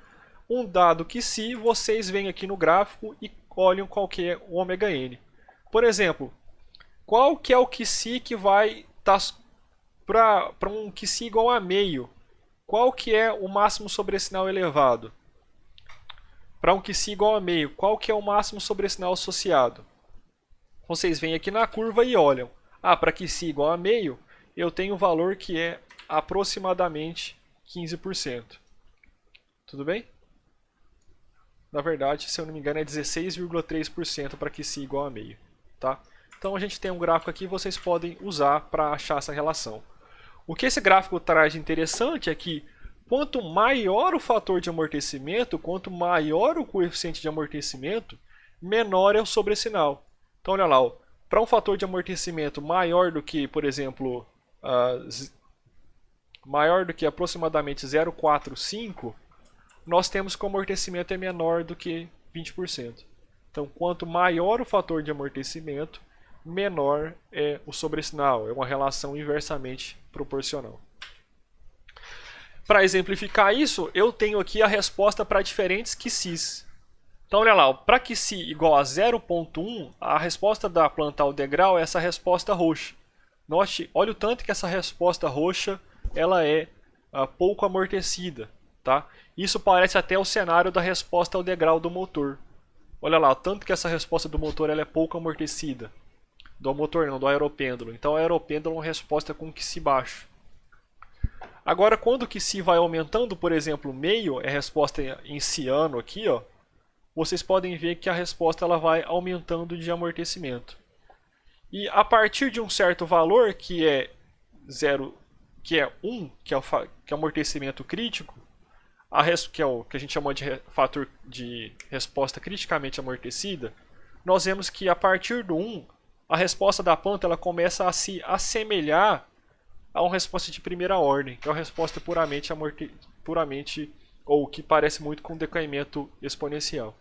um dado Qc. Vocês vêm aqui no gráfico e olhem qual que é o ômega n. Por exemplo, qual que é o QC que vai estar para um QC igual a meio? Qual que é o máximo sobrecinal elevado? Para um QC igual a meio, qual que é o máximo sobrecinal associado? Vocês vêm aqui na curva e olham. Para QC igual a meio, eu tenho um valor que é aproximadamente 15%. Tudo bem? Na verdade, se eu não me engano, é 16,3% para QC igual a meio. Tá? Então a gente tem um gráfico aqui, vocês podem usar para achar essa relação. O que esse gráfico traz de interessante é que quanto maior o fator de amortecimento, quanto maior o coeficiente de amortecimento, menor é o sobresinal. Então olha lá, para um fator de amortecimento maior do que, por exemplo, maior do que aproximadamente 0,45, nós temos que o amortecimento é menor do que 20%. Então, quanto maior o fator de amortecimento, menor é o sobresinal. É uma relação inversamente proporcional. Para exemplificar isso, eu tenho aqui a resposta para diferentes QCs. Então, olha lá, para QC igual a 0,1, a resposta da planta ao degrau é essa resposta roxa. Note, olha o tanto que essa resposta roxa ela é pouco amortecida. Tá? Isso parece até o cenário da resposta ao degrau do motor. Olha lá, tanto que essa resposta do motor ela é pouco amortecida. Do motor não, do aeropêndulo. Então o aeropêndulo é uma resposta com QC baixo. Agora quando o QC vai aumentando, por exemplo, meio, é a resposta em ciano aqui, ó, vocês podem ver que a resposta ela vai aumentando de amortecimento. E a partir de um certo valor, que é 1, que é o amortecimento crítico, que é o que a gente chama de fator de resposta criticamente amortecida, nós vemos que a partir do 1, a resposta da planta ela começa a se assemelhar a uma resposta de primeira ordem, que é uma resposta puramente ou que parece muito com decaimento exponencial.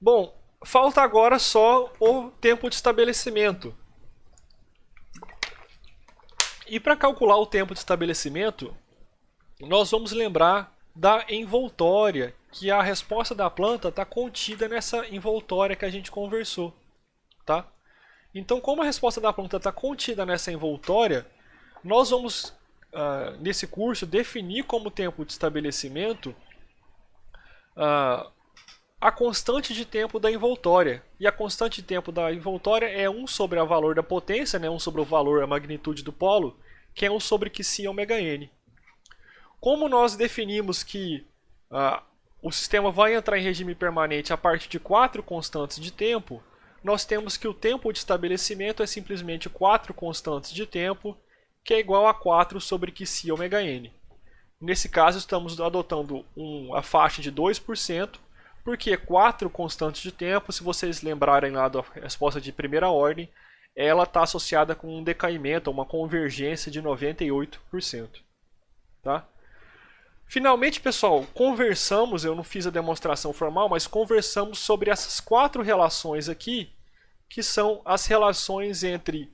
Bom, falta agora só o tempo de estabelecimento. E para calcular o tempo de estabelecimento, nós vamos lembrar da envoltória, que a resposta da planta está contida nessa envoltória que a gente conversou. Tá? Então, como a resposta da planta está contida nessa envoltória, nós vamos, nesse curso, definir como tempo de estabelecimento a constante de tempo da envoltória. E a constante de tempo da envoltória é 1 sobre o valor da potência, né? 1 sobre o valor, a magnitude do polo, que é 1 sobre QC ômega n. Como nós definimos que o sistema vai entrar em regime permanente a partir de 4 constantes de tempo, nós temos que o tempo de estabelecimento é simplesmente 4 constantes de tempo, que é igual a 4 sobre QC ômega n. Nesse caso, estamos adotando a faixa de 2%, porque 4 constantes de tempo, se vocês lembrarem lá da resposta de primeira ordem, ela está associada com um decaimento, uma convergência de 98%. Tá? Finalmente, pessoal, conversamos, eu não fiz a demonstração formal, mas conversamos sobre essas 4 relações aqui, que são as relações entre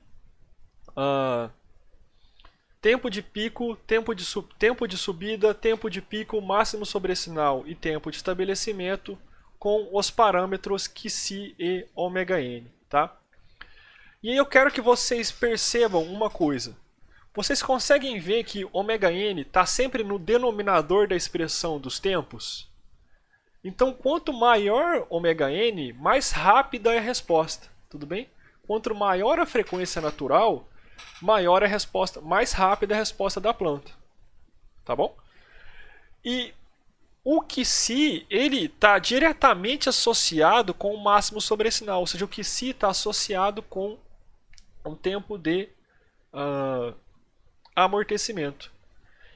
tempo de pico, tempo de subida, tempo de pico, máximo sobrecinal e tempo de estabelecimento com os parâmetros QC e ômega n. Tá? E aí eu quero que vocês percebam uma coisa. Vocês conseguem ver que ômega n está sempre no denominador da expressão dos tempos? Então, quanto maior ômega n, mais rápida é a resposta. Tudo bem? Quanto maior a frequência natural, maior a resposta, mais rápida é a resposta da planta. Tá bom? E o QC ele está diretamente associado com o máximo sobrecinal, ou seja, o QC está associado com um tempo de amortecimento.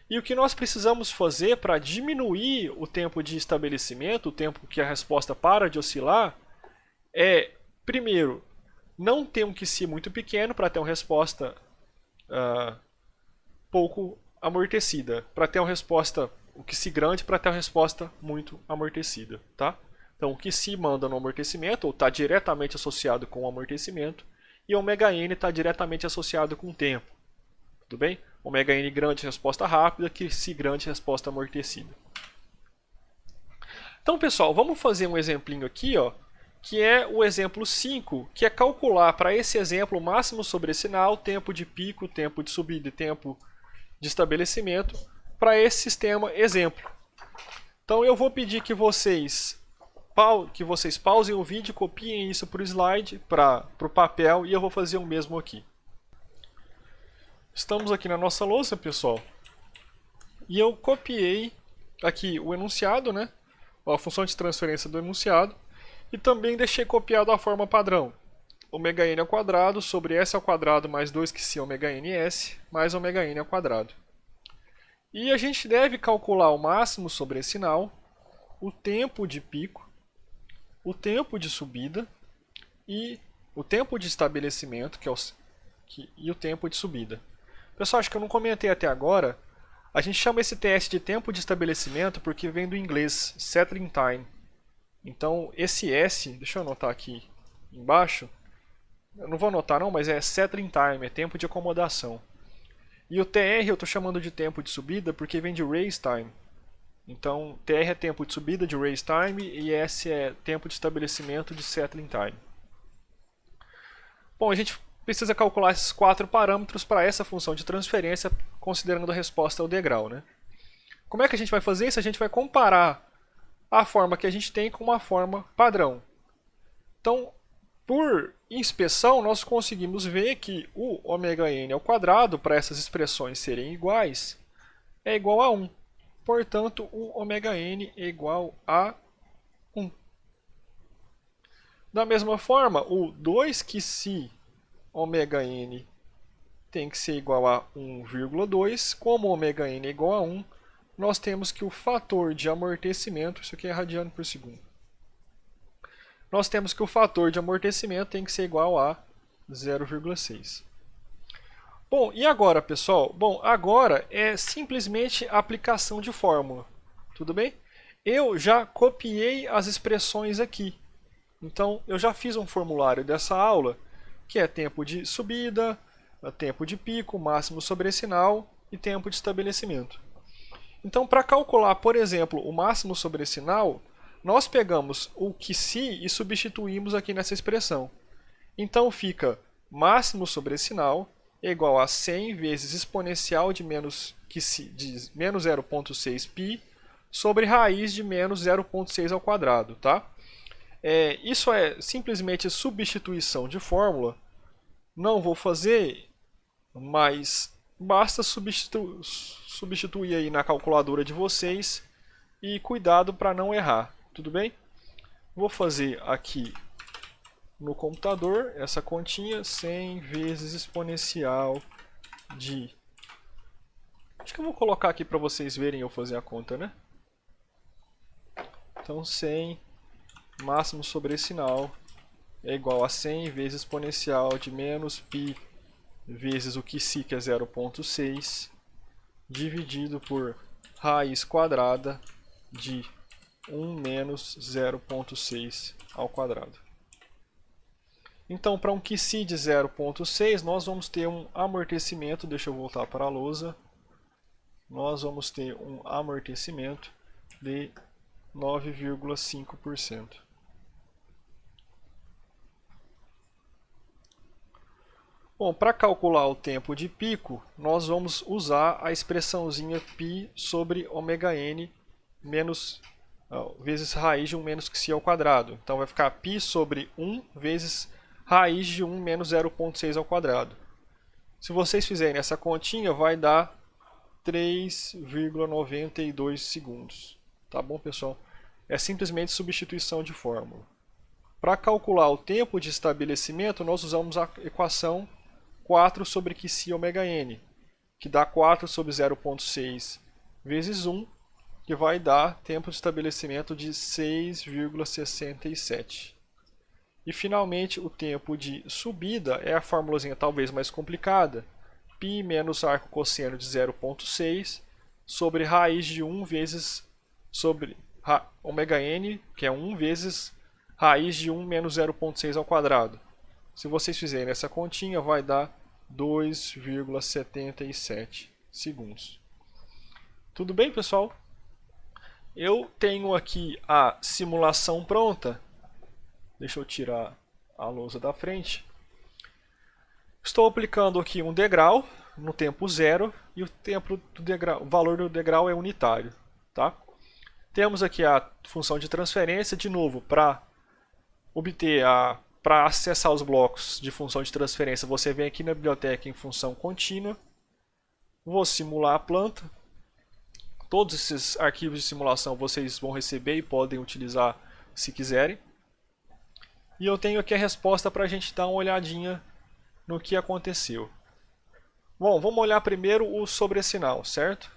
E o que nós precisamos fazer para diminuir o tempo de estabelecimento, o tempo que a resposta para de oscilar, é, primeiro, não ter um QC muito pequeno para ter uma resposta pouco amortecida, para ter uma resposta, o QC grande para ter uma resposta muito amortecida. Tá? Então, o QC manda no amortecimento, ou está diretamente associado com o amortecimento, e o ômega n está diretamente associado com o tempo. Tudo bem? Ômega n grande, resposta rápida, QC grande, resposta amortecida. Então, pessoal, vamos fazer um exemplinho aqui, ó, que é o exemplo 5, que é calcular para esse exemplo o máximo sobre sinal, tempo de pico, tempo de subida e tempo de estabelecimento para esse sistema exemplo. Então eu vou pedir que vocês pausem o vídeo, copiem isso para o slide, para o papel, e eu vou fazer o mesmo aqui. Estamos aqui na nossa lousa, pessoal, e eu copiei aqui o enunciado, né? A função de transferência do enunciado, e também deixei copiado a forma padrão. Ômega n ao quadrado sobre s ao quadrado mais 2qc ômega ns mais ômega n ao quadrado. E a gente deve calcular o máximo sobre esse sinal, o tempo de pico, o tempo de subida e o tempo de estabelecimento e o tempo de subida. Pessoal, acho que eu não comentei até agora, a gente chama esse teste de tempo de estabelecimento porque vem do inglês settling time. Então esse S, deixa eu anotar aqui embaixo, eu não vou anotar não, mas é settling time, é tempo de acomodação. E o TR eu estou chamando de tempo de subida porque vem de raise time. Então TR é tempo de subida de raise time e S é tempo de estabelecimento de settling time. Bom, a gente precisa calcular esses 4 parâmetros para essa função de transferência, considerando a resposta ao degrau, né? Como é que a gente vai fazer isso? A gente vai comparar a forma que a gente tem com uma forma padrão. Então, por inspeção, nós conseguimos ver que o ômega n ao quadrado, para essas expressões serem iguais, é igual a 1. Portanto, o ômega n é igual a 1. Da mesma forma, o 2qc ômega n tem que ser igual a 1,2. Como ômega n é igual a 1, nós temos que o fator de amortecimento, isso aqui é radiano por segundo, nós temos que o fator de amortecimento tem que ser igual a 0,6. Bom, e agora, pessoal? Bom, agora é simplesmente a aplicação de fórmula. Tudo bem? Eu já copiei as expressões aqui. Então, eu já fiz um formulário dessa aula, que é tempo de subida, tempo de pico, máximo sobre sinal e tempo de estabelecimento. Então, para calcular, por exemplo, o máximo sobre sinal, nós pegamos o qc e substituímos aqui nessa expressão. Então fica máximo sobre sinal é igual a 100 vezes exponencial de menos 0,6 π sobre raiz de menos 0,6 ao quadrado. Tá? Isso é simplesmente substituição de fórmula. Não vou fazer, mas basta substituir aí na calculadora de vocês e cuidado para não errar. Tudo bem? Vou fazer aqui no computador essa continha 100 vezes exponencial de... Acho que eu vou colocar aqui para vocês verem eu fazer a conta, né? Então 100 máximo sobre sinal é igual a 100 vezes exponencial de menos π vezes o qc, que é 0,6, dividido por raiz quadrada de 1 menos 0,6 ao quadrado. Então, para um qc de 0,6, nós vamos ter um amortecimento, deixa eu voltar para a lousa, nós vamos ter um amortecimento de 9,5%. Bom, para calcular o tempo de pico, nós vamos usar a expressãozinha π sobre ômega n vezes raiz de 1 menos qc ao quadrado. Então vai ficar π sobre 1 vezes raiz de 1 menos 0,6 ao quadrado. Se vocês fizerem essa continha, vai dar 3,92 segundos. Tá bom, pessoal? É simplesmente substituição de fórmula. Para calcular o tempo de estabelecimento, nós usamos a equação 4 sobre qc ômega n, que dá 4 sobre 0,6 vezes 1, que vai dar tempo de estabelecimento de 6,67. E finalmente o tempo de subida é a formulazinha talvez mais complicada, π menos arco cosseno de 0,6 sobre raiz de 1 vezes sobre ômega n, que é 1 vezes raiz de 1 menos 0,6 ao quadrado. Se vocês fizerem essa continha, vai dar 2,77 segundos. Tudo bem, pessoal? eu tenho aqui a simulação pronta. Deixa eu tirar a lousa da frente. Estou aplicando aqui um degrau no tempo 0 e o valor do degrau é unitário. Tá? Temos aqui a função de transferência, de novo, para acessar os blocos de função de transferência, você vem aqui na biblioteca em função contínua. Vou simular a planta. Todos esses arquivos de simulação vocês vão receber e podem utilizar se quiserem. E eu tenho aqui a resposta para a gente dar uma olhadinha no que aconteceu. Bom, vamos olhar primeiro o sobressinal, certo?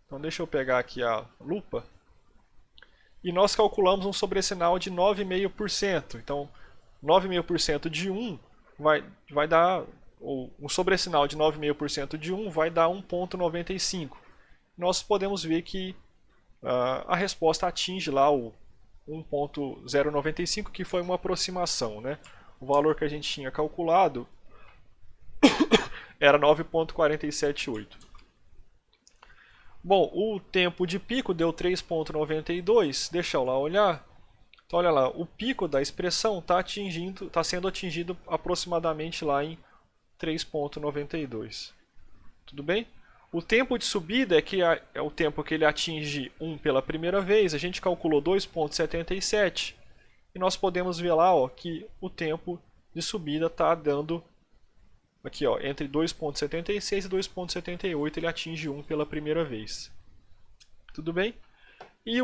Então deixa eu pegar aqui a lupa. E nós calculamos um sobressinal de 9,5%. Então, 9,5% de 1 vai dar, ou um sobressinal de 9,5% de 1 vai dar 1,95. Nós podemos ver que a resposta atinge lá o 1,095, que foi uma aproximação, né? O valor que a gente tinha calculado era 9,478. Bom, o tempo de pico deu 3,92. Deixa eu lá olhar. Então, olha lá, o pico da expressão está sendo atingido aproximadamente lá em 3,92. Tudo bem? O tempo de subida é o tempo que ele atinge 1 pela primeira vez. A gente calculou 2,77. E nós podemos ver lá, ó, que o tempo de subida está dando aqui, ó, entre 2,76 e 2,78 ele atinge 1 pela primeira vez. Tudo bem? E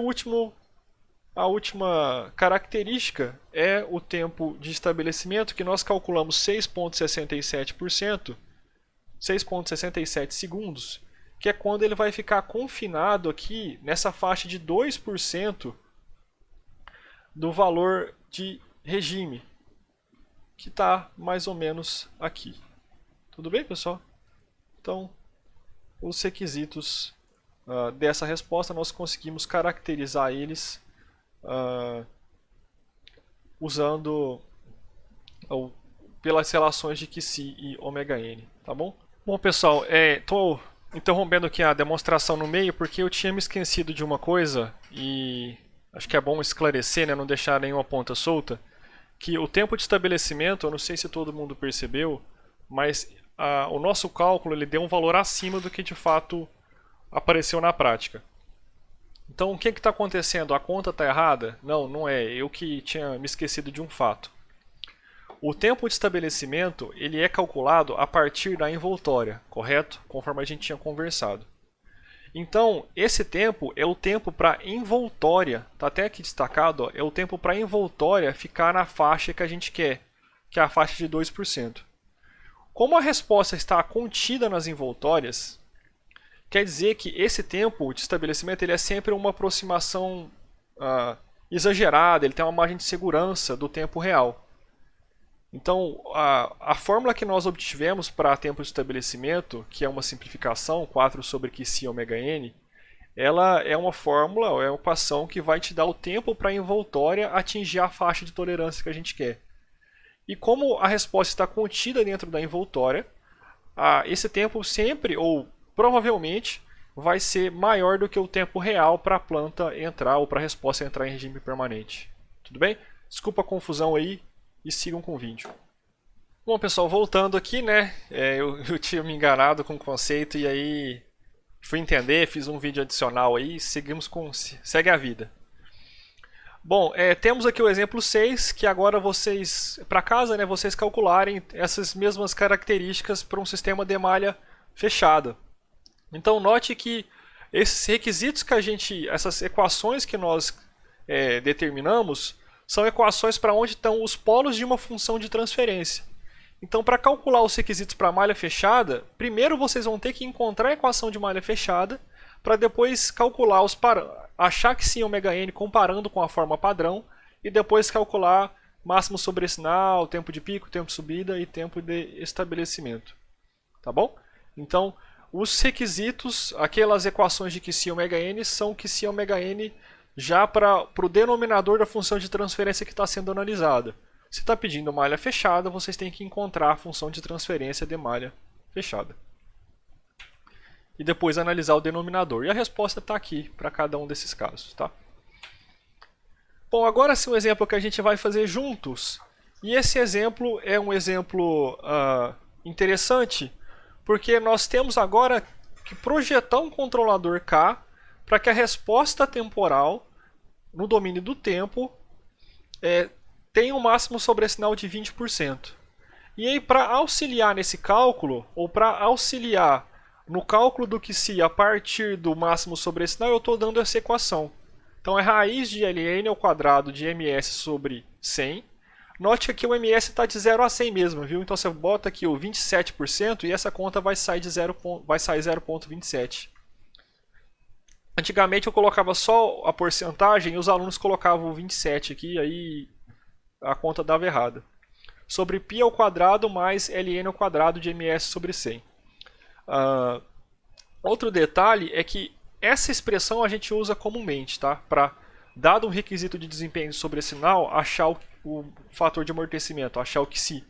a última característica é o tempo de estabelecimento, que nós calculamos 6,67%, 6,67 segundos, que é quando ele vai ficar confinado aqui nessa faixa de 2% do valor de regime, que está mais ou menos aqui. Tudo bem, pessoal? Então, os requisitos dessa resposta, nós conseguimos caracterizar eles usando pelas relações de Qi e ωn, tá bom? Bom, pessoal, estou interrompendo aqui a demonstração no meio porque eu tinha me esquecido de uma coisa e acho que é bom esclarecer, né, não deixar nenhuma ponta solta, que o tempo de estabelecimento, eu não sei se todo mundo percebeu, mas o nosso cálculo ele deu um valor acima do que de fato apareceu na prática. Então, o que está acontecendo? A conta está errada? Não, não é. Eu que tinha me esquecido de um fato. O tempo de estabelecimento ele é calculado a partir da envoltória, correto? Conforme a gente tinha conversado. Então, esse tempo é o tempo para envoltória, está até aqui destacado, ó, é o tempo para envoltória ficar na faixa que a gente quer, que é a faixa de 2%. Como a resposta está contida nas envoltórias, quer dizer que esse tempo de estabelecimento ele é sempre uma aproximação exagerada, ele tem uma margem de segurança do tempo real. Então, a fórmula que nós obtivemos para tempo de estabelecimento, que é uma simplificação, 4 sobre Qi ωn, ela é uma fórmula, é uma equação que vai te dar o tempo para a envoltória atingir a faixa de tolerância que a gente quer. E como a resposta está contida dentro da envoltória, esse tempo sempre, ou provavelmente, vai ser maior do que o tempo real para a planta entrar, ou para a resposta entrar em regime permanente. Tudo bem? Desculpa a confusão aí e sigam com o vídeo. Bom, pessoal, voltando aqui, né? Eu tinha me enganado com o conceito e aí fui entender, fiz um vídeo adicional aí, segue a vida. Bom, temos aqui o exemplo 6, que agora vocês, para casa, né, vocês calcularem essas mesmas características para um sistema de malha fechada. Então, note que esses requisitos essas equações que nós determinamos, são equações para onde estão os polos de uma função de transferência. Então, para calcular os requisitos para malha fechada, primeiro vocês vão ter que encontrar a equação de malha fechada, para depois calcular achar Qi ωn comparando com a forma padrão, e depois calcular máximo sobressinal, tempo de pico, tempo de subida e tempo de estabelecimento. Tá bom? Então, os requisitos, aquelas equações de Qi ωn são Qi ωn já para o denominador da função de transferência que está sendo analisada. Se está pedindo malha fechada, vocês têm que encontrar a função de transferência de malha fechada. e depois analisar o denominador. E a resposta está aqui para cada um desses casos. Tá? Bom, agora sim um exemplo que a gente vai fazer juntos. E esse exemplo é um exemplo interessante, porque nós temos agora que projetar um controlador K para que a resposta temporal no domínio do tempo tenha um máximo sobressinal de 20%. E aí, para auxiliar nesse cálculo, ou para auxiliar no cálculo do QSI a partir do máximo sobressinal, eu estou dando essa equação. Então é raiz de ln ao quadrado de ms sobre 100. Note que aqui o ms está de 0 a 100 mesmo, viu? Então você bota aqui o 27% e essa conta vai sair 0,27. Antigamente eu colocava só a porcentagem e os alunos colocavam o 27 aqui, aí a conta dava errada. Sobre π ao quadrado mais ln ao quadrado de ms sobre 100. Outro detalhe é que essa expressão a gente usa comumente, tá? Para, dado um requisito de desempenho sobre sinal, achar o fator de amortecimento, achar o QSI.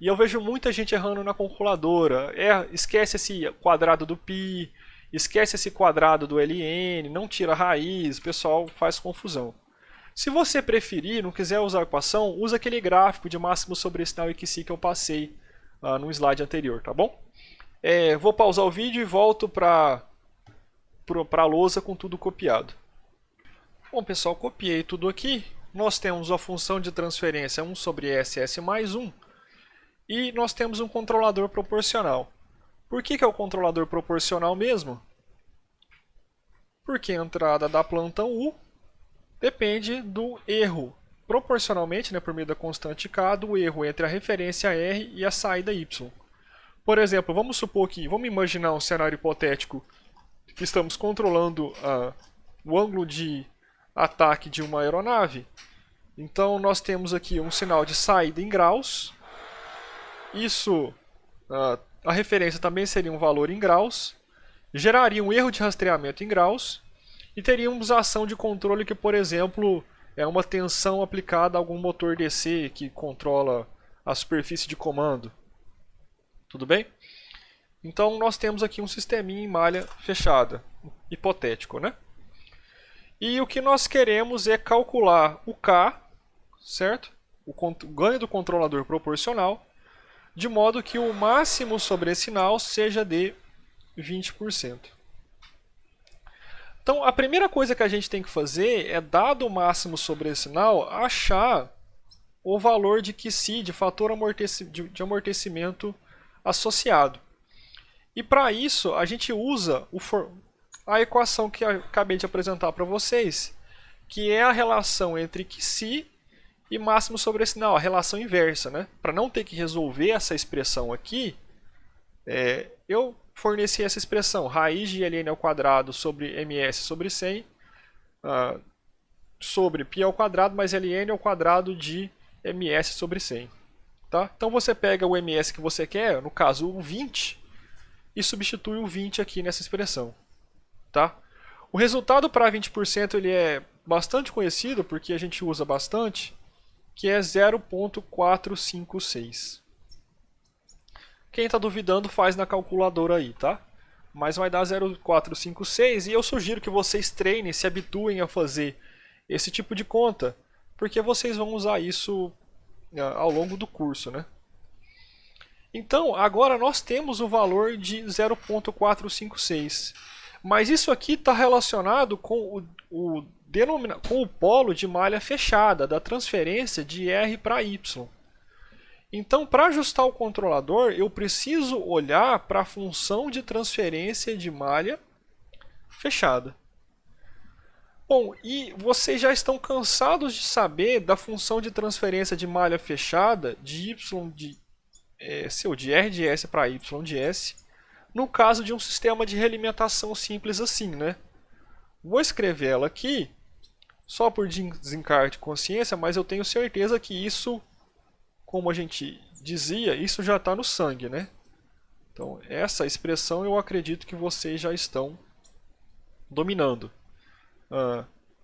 E eu vejo muita gente errando na calculadora. Esquece esse quadrado do π, esquece esse quadrado do ln, não tira a raiz, o pessoal faz confusão. Se você preferir, não quiser usar a equação, usa aquele gráfico de máximo sobressinal e QSI que eu passei no slide anterior, tá bom? Vou pausar o vídeo e volto para a lousa com tudo copiado. Bom, pessoal, copiei tudo aqui. Nós temos a função de transferência 1 sobre SS mais 1. E nós temos um controlador proporcional. Por que é o controlador proporcional mesmo? Porque a entrada da planta U depende do erro, proporcionalmente, né, por meio da constante K, do erro entre a referência R e a saída Y. Por exemplo, vamos supor que, vamos imaginar um cenário hipotético que estamos controlando o ângulo de ataque de uma aeronave. Então nós temos aqui um sinal de saída em graus. Isso, a referência também seria um valor em graus. Geraria um erro de rastreamento em graus. E teríamos ação de controle que, por exemplo, é uma tensão aplicada a algum motor DC que controla a superfície de comando. Tudo bem? Então nós temos aqui um sisteminha em malha fechada, hipotético, né? E o que nós queremos é calcular o K, certo? O ganho do controlador proporcional, de modo que o máximo sobressinal seja de 20%. Então, a primeira coisa que a gente tem que fazer é, dado o máximo sobressinal, achar o valor de QSI, de fator de amortecimento associado. E para isso, a gente usa a equação que eu acabei de apresentar para vocês, que é a relação entre QSI e máximo sobressinal, a relação inversa, né? Para não ter que resolver essa expressão aqui, eu forneci essa expressão, raiz de ln ao quadrado sobre ms sobre 100, sobre π ao quadrado mais ln ao quadrado de ms sobre 100. Tá? Então você pega o ms que você quer, no caso o 20, e substitui o 20 aqui nessa expressão. Tá? O resultado para 20% ele é bastante conhecido, porque a gente usa bastante, que é 0,456. Quem está duvidando faz na calculadora aí, tá? Mas vai dar 0,456 e eu sugiro que vocês treinem, se habituem a fazer esse tipo de conta, porque vocês vão usar isso ao longo do curso, né? Então, agora nós temos o valor de 0,456. Mas isso aqui está relacionado com com o polo de malha fechada, da transferência de R para Y. Então, para ajustar o controlador, eu preciso olhar para a função de transferência de malha fechada. Bom, e vocês já estão cansados de saber da função de transferência de malha fechada de Y de R de S para Y de S, no caso de um sistema de realimentação simples assim, né? Vou escrever ela aqui, só por desencargo de consciência, mas eu tenho certeza que isso, como a gente dizia, isso já está no sangue, né? Então, essa expressão eu acredito que vocês já estão dominando.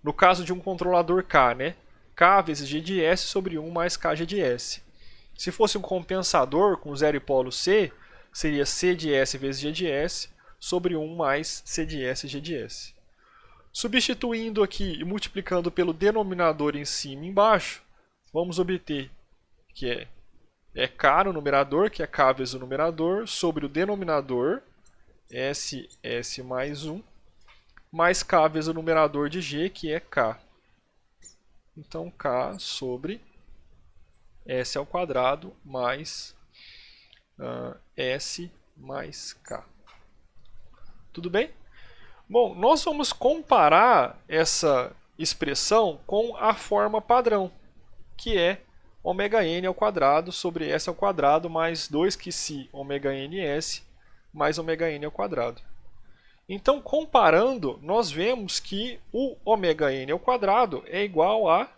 No caso de um controlador K, né? K vezes G de S sobre 1 mais KG de S. Se fosse um compensador com zero e polo C, seria C de S vezes G de S sobre 1 mais C de S, G de S. Substituindo aqui e multiplicando pelo denominador em cima e embaixo, vamos obter que é K no numerador, que é K vezes o numerador, sobre o denominador, S mais 1, mais K vezes o numerador de G, que é K. Então, K sobre S ao quadrado mais S mais K. Tudo bem? Bom, nós vamos comparar essa expressão com a forma padrão, que é ωn ao quadrado sobre S ao quadrado mais 2qc ωns mais ωn ao quadrado. Então, comparando, nós vemos que o ωn ao quadrado é igual a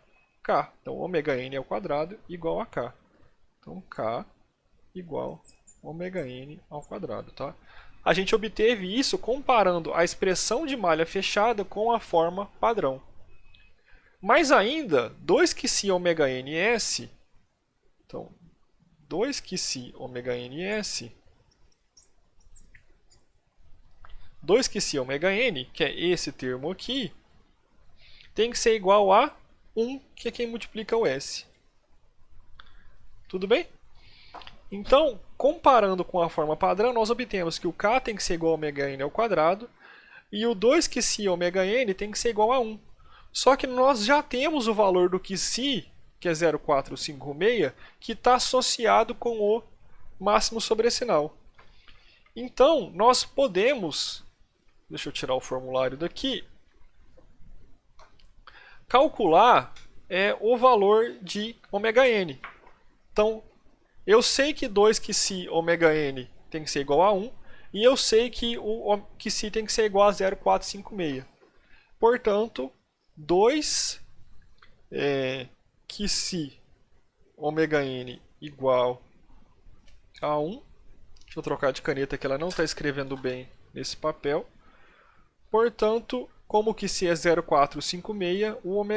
K. Então, ωn ao quadrado igual a K. Então, K igual a ωn ao quadrado. Tá? A gente obteve isso comparando a expressão de malha fechada com a forma padrão. Mais ainda, 2qc ωns, então, 2qc ωns, 2qc ωn, que é esse termo aqui, tem que ser igual a 1, que é quem multiplica o S. Tudo bem? Então, comparando com a forma padrão, nós obtemos que o K tem que ser igual a ωn ao quadrado e o 2qc ωn tem que ser igual a 1. Só que nós já temos o valor do qc, que é 0,456, que está associado com o máximo sobre sinal. Então, nós podemos, deixa eu tirar o formulário daqui, calcular o valor de ωn. Então, eu sei que 2qc ωn tem que ser igual a 1, e eu sei que o qc tem que ser igual a 0,456. Portanto, 2 qc ωn igual a 1. Deixa eu trocar de caneta que ela não está escrevendo bem nesse papel. Portanto, como o qc é 0,456, o ωn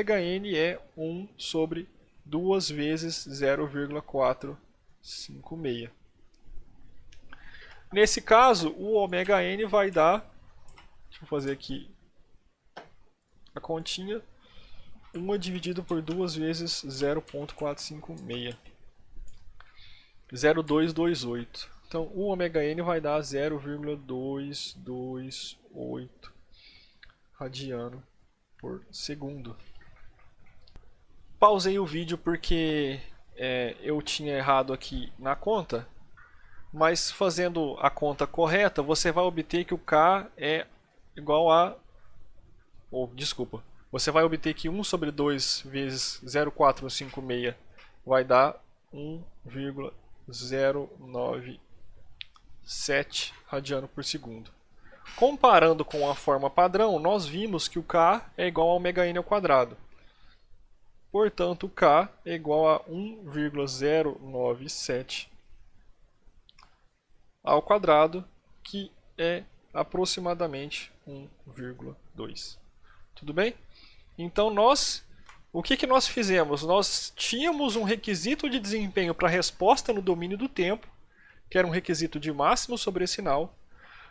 é 1 sobre 2 vezes 0,456. Nesse caso, o ωn vai dar, deixa eu fazer aqui a continha, 1 dividido por 2 vezes 0,456. 0,228. Então, o ωn vai dar 0,228 radiano por segundo. Pausei o vídeo porque eu tinha errado aqui na conta, mas fazendo a conta correta, você vai obter que o K é igual a... desculpa. Você vai obter que 1 sobre 2 vezes 0,456 vai dar 1,097 radiano por segundo. Comparando com a forma padrão, nós vimos que o K é igual a ωn ao quadrado. Portanto, o K é igual a 1,097 ao quadrado, que é aproximadamente 1,2. Tudo bem? Então, o que nós fizemos? Nós tínhamos um requisito de desempenho para a resposta no domínio do tempo, que era um requisito de máximo sobre sinal.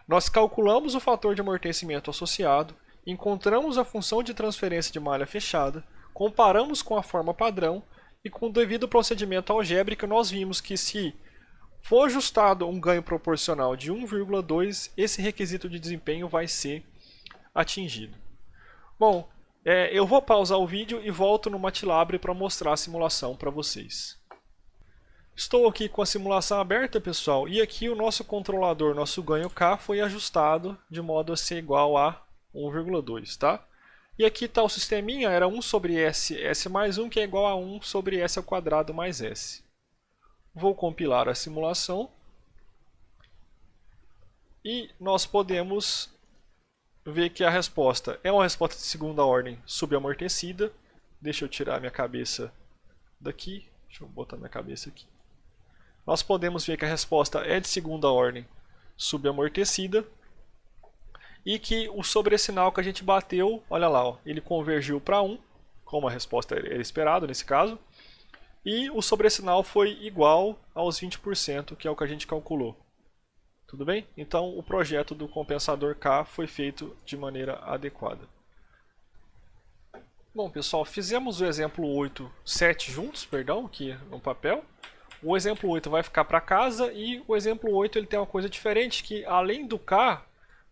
Nós calculamos o fator de amortecimento associado, encontramos a função de transferência de malha fechada, comparamos com a forma padrão e com o devido procedimento algébrico nós vimos que se for ajustado um ganho proporcional de 1,2, esse requisito de desempenho vai ser atingido. Bom, eu vou pausar o vídeo e volto no MATLAB para mostrar a simulação para vocês. Estou aqui com a simulação aberta, pessoal, e aqui o nosso controlador, nosso ganho K, foi ajustado de modo a ser igual a 1,2, tá? E aqui está o sisteminha, era 1 sobre S, S mais 1, que é igual a 1 sobre S ao quadrado mais S. Vou compilar a simulação. E nós podemos ver que a resposta é uma resposta de segunda ordem subamortecida. Deixa eu tirar minha cabeça daqui. Deixa eu botar minha cabeça aqui. Nós podemos ver que a resposta é de segunda ordem subamortecida. E que o sobressinal que a gente bateu, olha lá, ó, ele convergiu para 1, como a resposta era esperado nesse caso. E o sobressinal foi igual aos 20%, que é o que a gente calculou. Tudo bem? Então o projeto do compensador K foi feito de maneira adequada. Bom, pessoal, fizemos o exemplo 8, 7 juntos, perdão, aqui no papel. O exemplo 8 vai ficar para casa e o exemplo 8 ele tem uma coisa diferente, que além do K,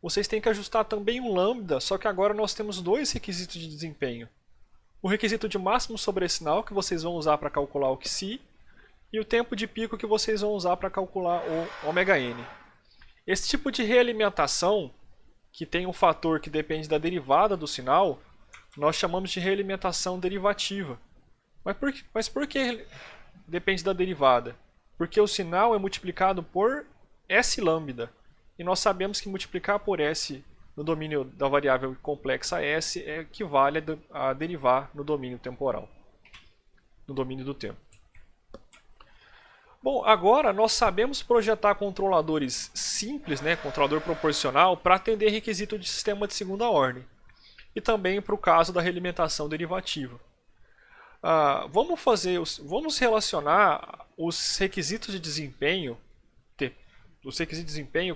vocês têm que ajustar também um lambda, só que agora nós temos dois requisitos de desempenho. O requisito de máximo sobressinal, que vocês vão usar para calcular o Xi, e o tempo de pico que vocês vão usar para calcular o ômega-n. Esse tipo de realimentação, que tem um fator que depende da derivada do sinal, nós chamamos de realimentação derivativa. Mas por que depende da derivada? Porque o sinal é multiplicado por S lambda. E nós sabemos que multiplicar por S no domínio da variável complexa S equivale a derivar no domínio temporal, no domínio do tempo. Bom, agora nós sabemos projetar controladores simples, controlador proporcional, para atender requisito de sistema de segunda ordem. E também para o caso da realimentação derivativa. Vamos relacionar os requisitos de desempenho,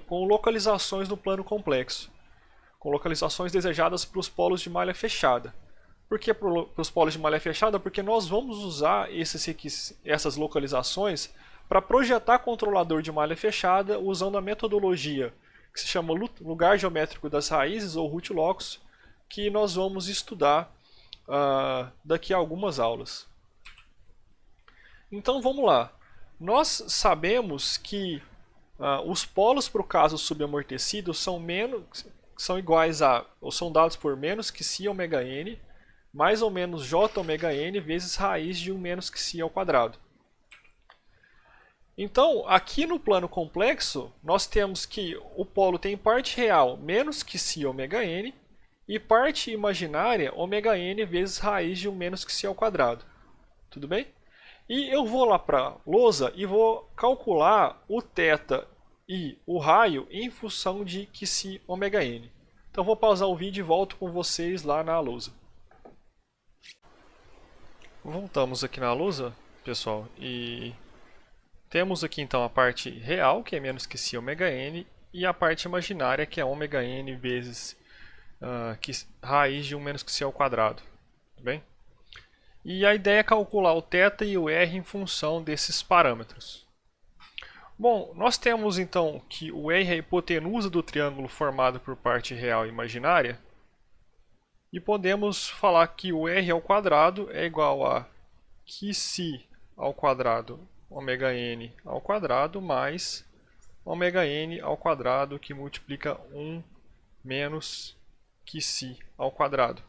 com localizações no plano complexo, com localizações desejadas para os polos de malha fechada. Por que para os polos de malha fechada? Porque nós vamos usar essas localizações para projetar controlador de malha fechada usando a metodologia que se chama lugar geométrico das raízes, ou root locus, que nós vamos estudar daqui a algumas aulas. Então vamos lá. Nós sabemos que os polos para o caso subamortecido são iguais a, ou são dados por menos que si ômega n, mais ou menos j ômega n vezes raiz de 1 menos que si ao quadrado. Então, aqui no plano complexo, nós temos que o polo tem parte real menos que si ômega n, e parte imaginária ômega n vezes raiz de 1 menos que si ao quadrado. Tudo bem? E eu vou lá para a lousa e vou calcular o θ e o raio em função de que si ômega n. Então vou pausar o vídeo e volto com vocês lá na lousa. Voltamos aqui na lousa, pessoal, e temos aqui então a parte real, que é menos que si ômega n, e a parte imaginária, que é ômega n vezes raiz de 1 menos que si ao quadrado. Tudo bem? E a ideia é calcular o θ e o r em função desses parâmetros. Bom, nós temos então que o r é a hipotenusa do triângulo formado por parte real e imaginária. E podemos falar que o r ao quadrado é igual a qi ao quadrado ômega n ao quadrado mais ômega n ao quadrado, que multiplica 1 menos qi ao quadrado.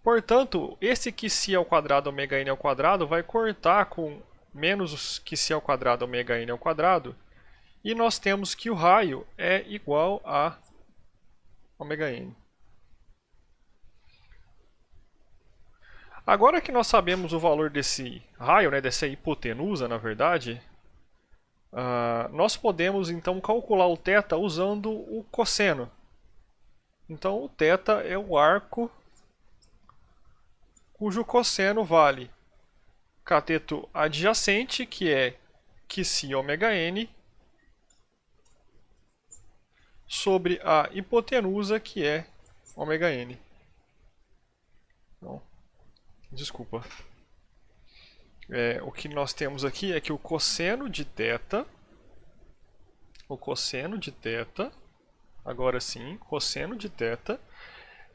Portanto, esse qi ao quadrado ômega n ao quadrado vai cortar com menos qi ao quadrado ômega n ao quadrado, e nós temos que o raio é igual a ômega n. Agora que nós sabemos o valor desse raio, dessa hipotenusa, na verdade, nós podemos então calcular o θ usando o cosseno. Então o θ é o arco cujo cosseno vale cateto adjacente, que é qi ômega n, sobre a hipotenusa, que é ômega n. Não, desculpa. O que nós temos aqui é que o cosseno de θ, agora sim, cosseno de θ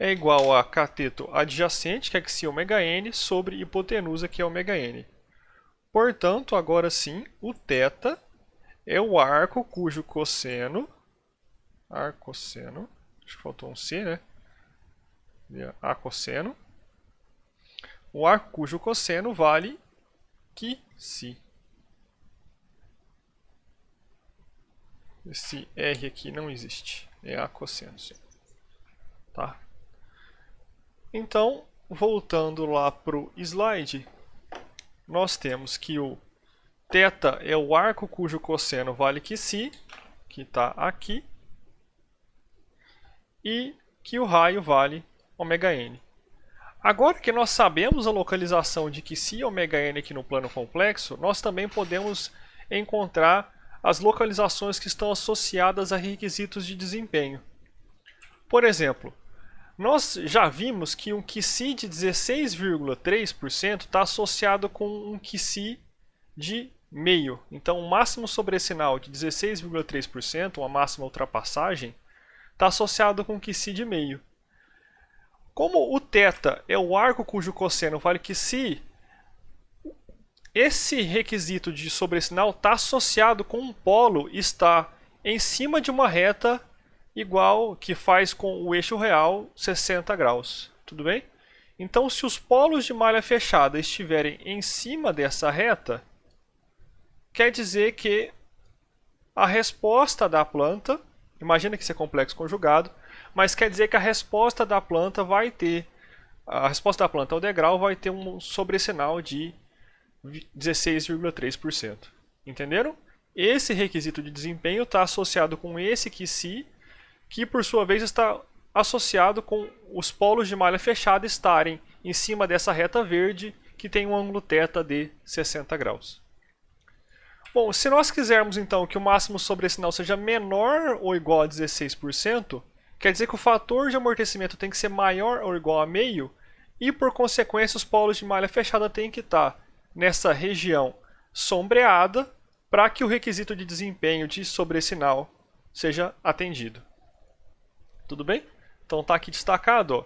é igual a cateto adjacente, que é qi ômega n, sobre hipotenusa, que é ômega n. Portanto, agora sim, o θ é o arco cujo cosseno, acho que faltou um C, acosseno, o arco cujo cosseno vale qi. Esse R aqui não existe, é acosseno, sim. Tá? Então, voltando lá para o slide, nós temos que o θ é o arco cujo cosseno vale qi, que está aqui, e que o raio vale ômega n. Agora que nós sabemos a localização de qi ômega n aqui no plano complexo, nós também podemos encontrar as localizações que estão associadas a requisitos de desempenho. Por exemplo, nós já vimos que um QC de 16,3% está associado com um QC de meio. Então, o máximo sobressinal de 16,3%, uma máxima ultrapassagem, está associado com um QC de meio. Como o θ é o arco cujo cosseno vale QC, esse requisito de sobressinal está associado com um polo está em cima de uma reta igual que faz com o eixo real 60 graus. Tudo bem? Então, se os polos de malha fechada estiverem em cima dessa reta, quer dizer que a resposta da planta, imagina que isso é complexo conjugado, mas quer dizer que a resposta da planta vai ter, a resposta da planta ao degrau vai ter um sobressinal de 16,3%. Entenderam? Esse requisito de desempenho está associado com esse QC, que por sua vez está associado com os polos de malha fechada estarem em cima dessa reta verde, que tem um ângulo θ de 60 graus. Bom, se nós quisermos então que o máximo sobressinal seja menor ou igual a 16%, quer dizer que o fator de amortecimento tem que ser maior ou igual a meio, e por consequência os polos de malha fechada têm que estar nessa região sombreada para que o requisito de desempenho de sobressinal seja atendido. Tudo bem? Então está aqui destacado. Ó.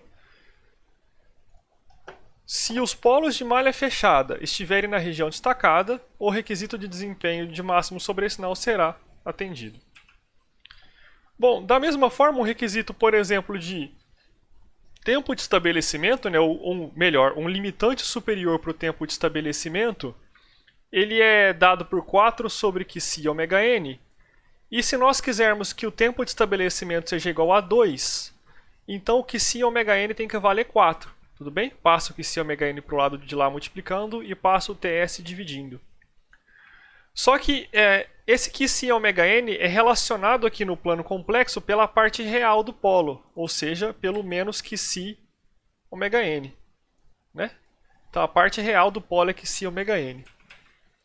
Se os polos de malha fechada estiverem na região destacada, o requisito de desempenho de máximo sobressinal será atendido. Bom, da mesma forma, um requisito, por exemplo, de tempo de estabelecimento, né, ou melhor, um limitante superior para o tempo de estabelecimento, ele é dado por 4 sobre QC ômega n, e se nós quisermos que o tempo de estabelecimento seja igual a 2, então o QC ômega n tem que valer 4. Tudo bem? Passo o QC ômega n para o lado de lá multiplicando e passo o TS dividindo. Só que esse QC ômega n é relacionado aqui no plano complexo pela parte real do polo, ou seja, pelo menos QC ômega n. Né? Então a parte real do polo é QC ômega n.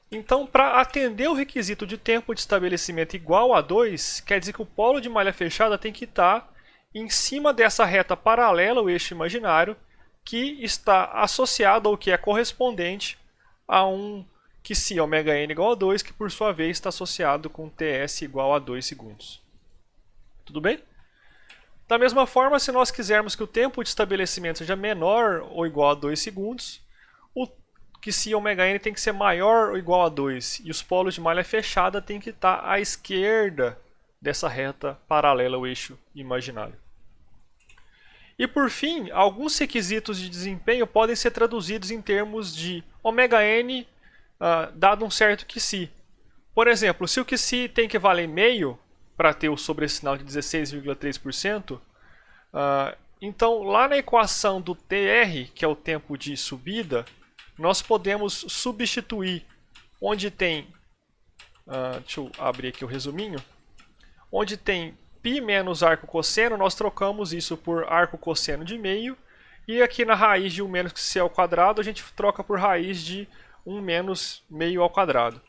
Então, para atender o requisito de tempo de estabelecimento igual a 2, quer dizer que o polo de malha fechada tem que estar em cima dessa reta paralela ao eixo imaginário, que está associado ou que é correspondente a um QC ômega n igual a 2, que por sua vez está associado com TS igual a 2 segundos. Tudo bem? Da mesma forma, se nós quisermos que o tempo de estabelecimento seja menor ou igual a 2 segundos, o QC ômega n tem que ser maior ou igual a 2 e os polos de malha fechada têm que estar à esquerda dessa reta paralela ao eixo imaginário. E por fim, alguns requisitos de desempenho podem ser traduzidos em termos de ômega n dado um certo QC. Por exemplo, se o QC tem que valer meio para ter o sobressinal de 16,3%, então lá na equação do TR, que é o tempo de subida, nós podemos substituir onde tem, deixa eu abrir aqui o resuminho, onde tem π menos arco cosseno, nós trocamos isso por arco cosseno de meio, e aqui na raiz de 1 menos c ao quadrado, a gente troca por raiz de 1 menos meio ao quadrado.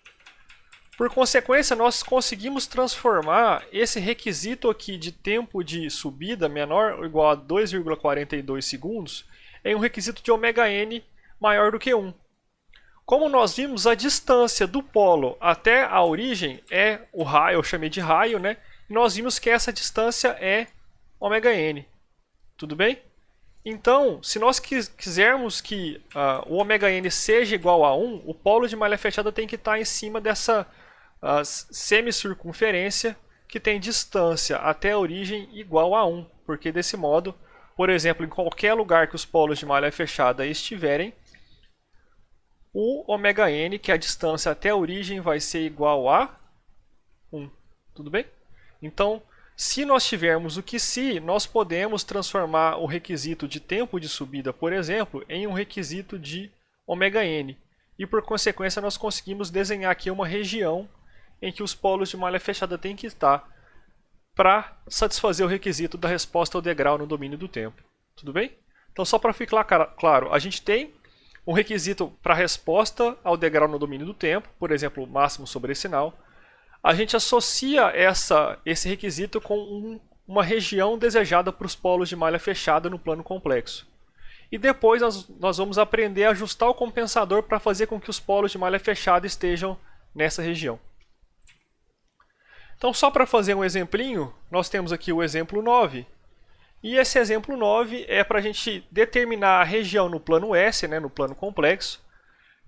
Por consequência, nós conseguimos transformar esse requisito aqui de tempo de subida menor ou igual a 2,42 segundos em um requisito de ômega n maior do que 1. Como nós vimos, a distância do polo até a origem é o raio, eu chamei de raio, né? E nós vimos que essa distância é ômega n. Tudo bem? Então, se nós quisermos que o ômega n seja igual a 1, o polo de malha fechada tem que estar em cima dessa semicircunferência que tem distância até a origem igual a 1. Porque desse modo, por exemplo, em qualquer lugar que os polos de malha fechada estiverem, o ômega n, que é a distância até a origem, vai ser igual a 1. Tudo bem? Então, se nós tivermos o QC, nós podemos transformar o requisito de tempo de subida, por exemplo, em um requisito de ômega n. E por consequência, nós conseguimos desenhar aqui uma região em que os polos de malha fechada têm que estar para satisfazer o requisito da resposta ao degrau no domínio do tempo. Tudo bem? Então, só para ficar claro, a gente tem um requisito para resposta ao degrau no domínio do tempo, por exemplo, máximo sobressinal. a gente associa esse requisito com uma região desejada para os polos de malha fechada no plano complexo. E depois nós vamos aprender a ajustar o compensador para fazer com que os polos de malha fechada estejam nessa região. Então, só para fazer um exemplinho, nós temos aqui o exemplo 9. E esse exemplo 9 é para a gente determinar a região no plano S, né, no plano complexo,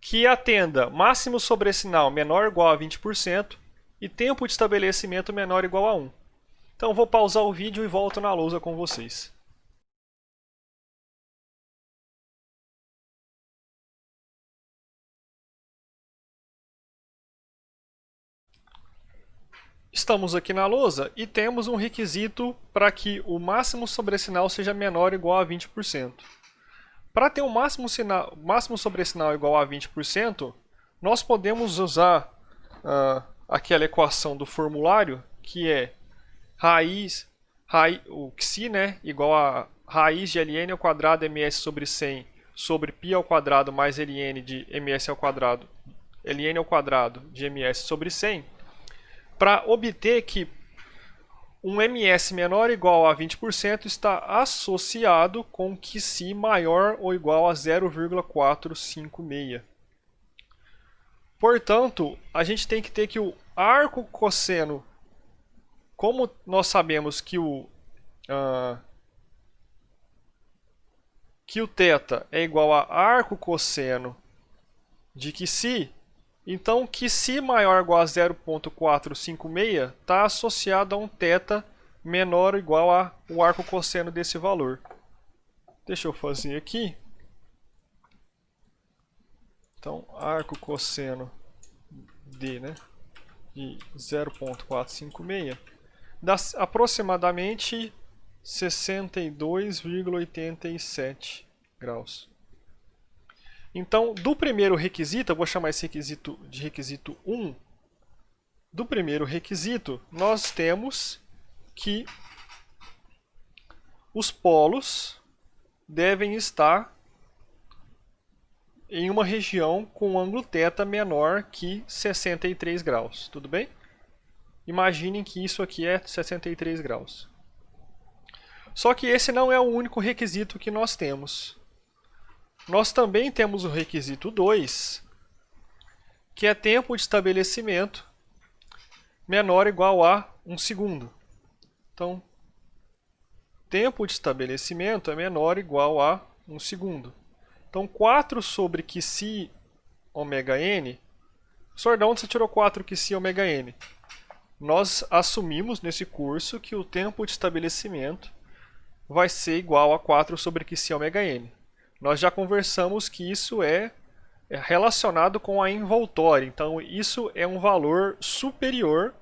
que atenda máximo sobressinal menor ou igual a 20% e tempo de estabelecimento menor ou igual a 1. Então, vou pausar o vídeo e volto na lousa com vocês. Estamos aqui na lousa e temos um requisito para que o máximo sobressinal seja menor ou igual a 20%. Para ter o máximo sobressinal igual a 20%, nós podemos usar aquela equação do formulário, que é o xi, né, igual a raiz de ln ao quadrado ms sobre 100 sobre π ao quadrado mais ln de ms ao quadrado, ln ao quadrado de ms sobre 100, para obter que um ms menor ou igual a 20% está associado com xi maior ou igual a 0,456. Portanto, a gente tem que ter que o arco cosseno, como nós sabemos que o θ é igual a arco cosseno de xi, então xi maior ou igual a 0,456 está associado a um θ menor ou igual a o arco cosseno desse valor. Deixa eu fazer aqui. Então, arco cosseno de 0,456 dá aproximadamente 62,87 graus. Então, do primeiro requisito, eu vou chamar esse requisito de requisito 1. Do primeiro requisito, nós temos que os polos devem estar em uma região com ângulo θ menor que 63 graus. Tudo bem? Imaginem que isso aqui é 63 graus. Só que esse não é o único requisito que nós temos. Nós também temos o requisito 2, que é tempo de estabelecimento menor ou igual a 1 segundo. Então, tempo de estabelecimento é menor ou igual a 1 segundo. Então, 4 sobre xi ômega n, Sordão, onde você tirou 4 xi ômega n? Nós assumimos nesse curso que o tempo de estabelecimento vai ser igual a 4 sobre xi ômega n. Nós já conversamos que isso é relacionado com a envoltória. Então, isso é um valor superior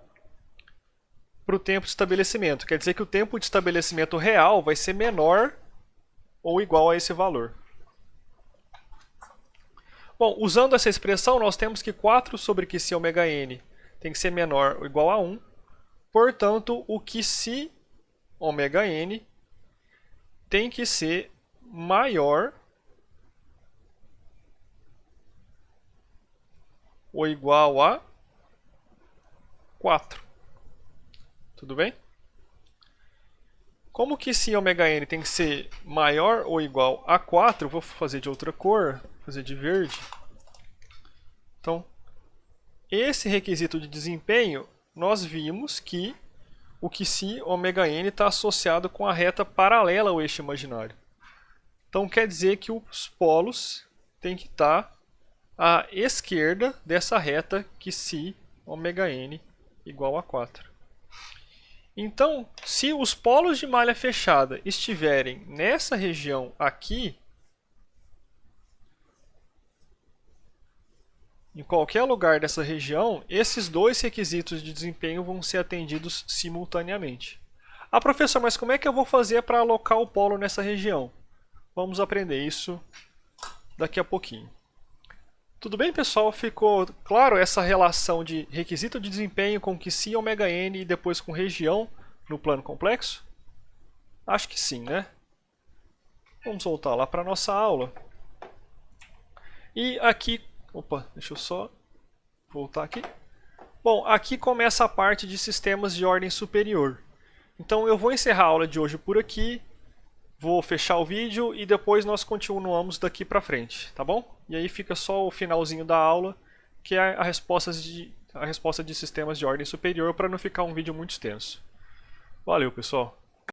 para o tempo de estabelecimento. Quer dizer que o tempo de estabelecimento real vai ser menor ou igual a esse valor. Bom, usando essa expressão, nós temos que 4 sobre xi ômega n tem que ser menor ou igual a 1. Portanto, o xi ômega n tem que ser maior ou igual a 4. Tudo bem? Como que xi ômega n tem que ser maior ou igual a 4, vou fazer de outra cor, vou fazer de verde. Então, esse requisito de desempenho, nós vimos que o xi ômega n está associado com a reta paralela ao eixo imaginário. Então, quer dizer que os polos têm que estar à esquerda dessa reta xi ômega n igual a 4. Então, se os polos de malha fechada estiverem nessa região aqui, em qualquer lugar dessa região, esses dois requisitos de desempenho vão ser atendidos simultaneamente. Ah, professor, mas como é que eu vou fazer para alocar o polo nessa região? Vamos aprender isso daqui a pouquinho. Tudo bem, pessoal? Ficou claro essa relação de requisito de desempenho com xi ômega n e depois com região no plano complexo? Acho que sim, né? Vamos voltar lá para a nossa aula. E aqui, opa, deixa eu só voltar aqui. Bom, aqui começa a parte de sistemas de ordem superior. Então eu vou encerrar a aula de hoje por aqui, vou fechar o vídeo e depois nós continuamos daqui para frente, tá bom? E aí fica só o finalzinho da aula, que é a resposta de sistemas de ordem superior, para não ficar um vídeo muito extenso. Valeu, pessoal!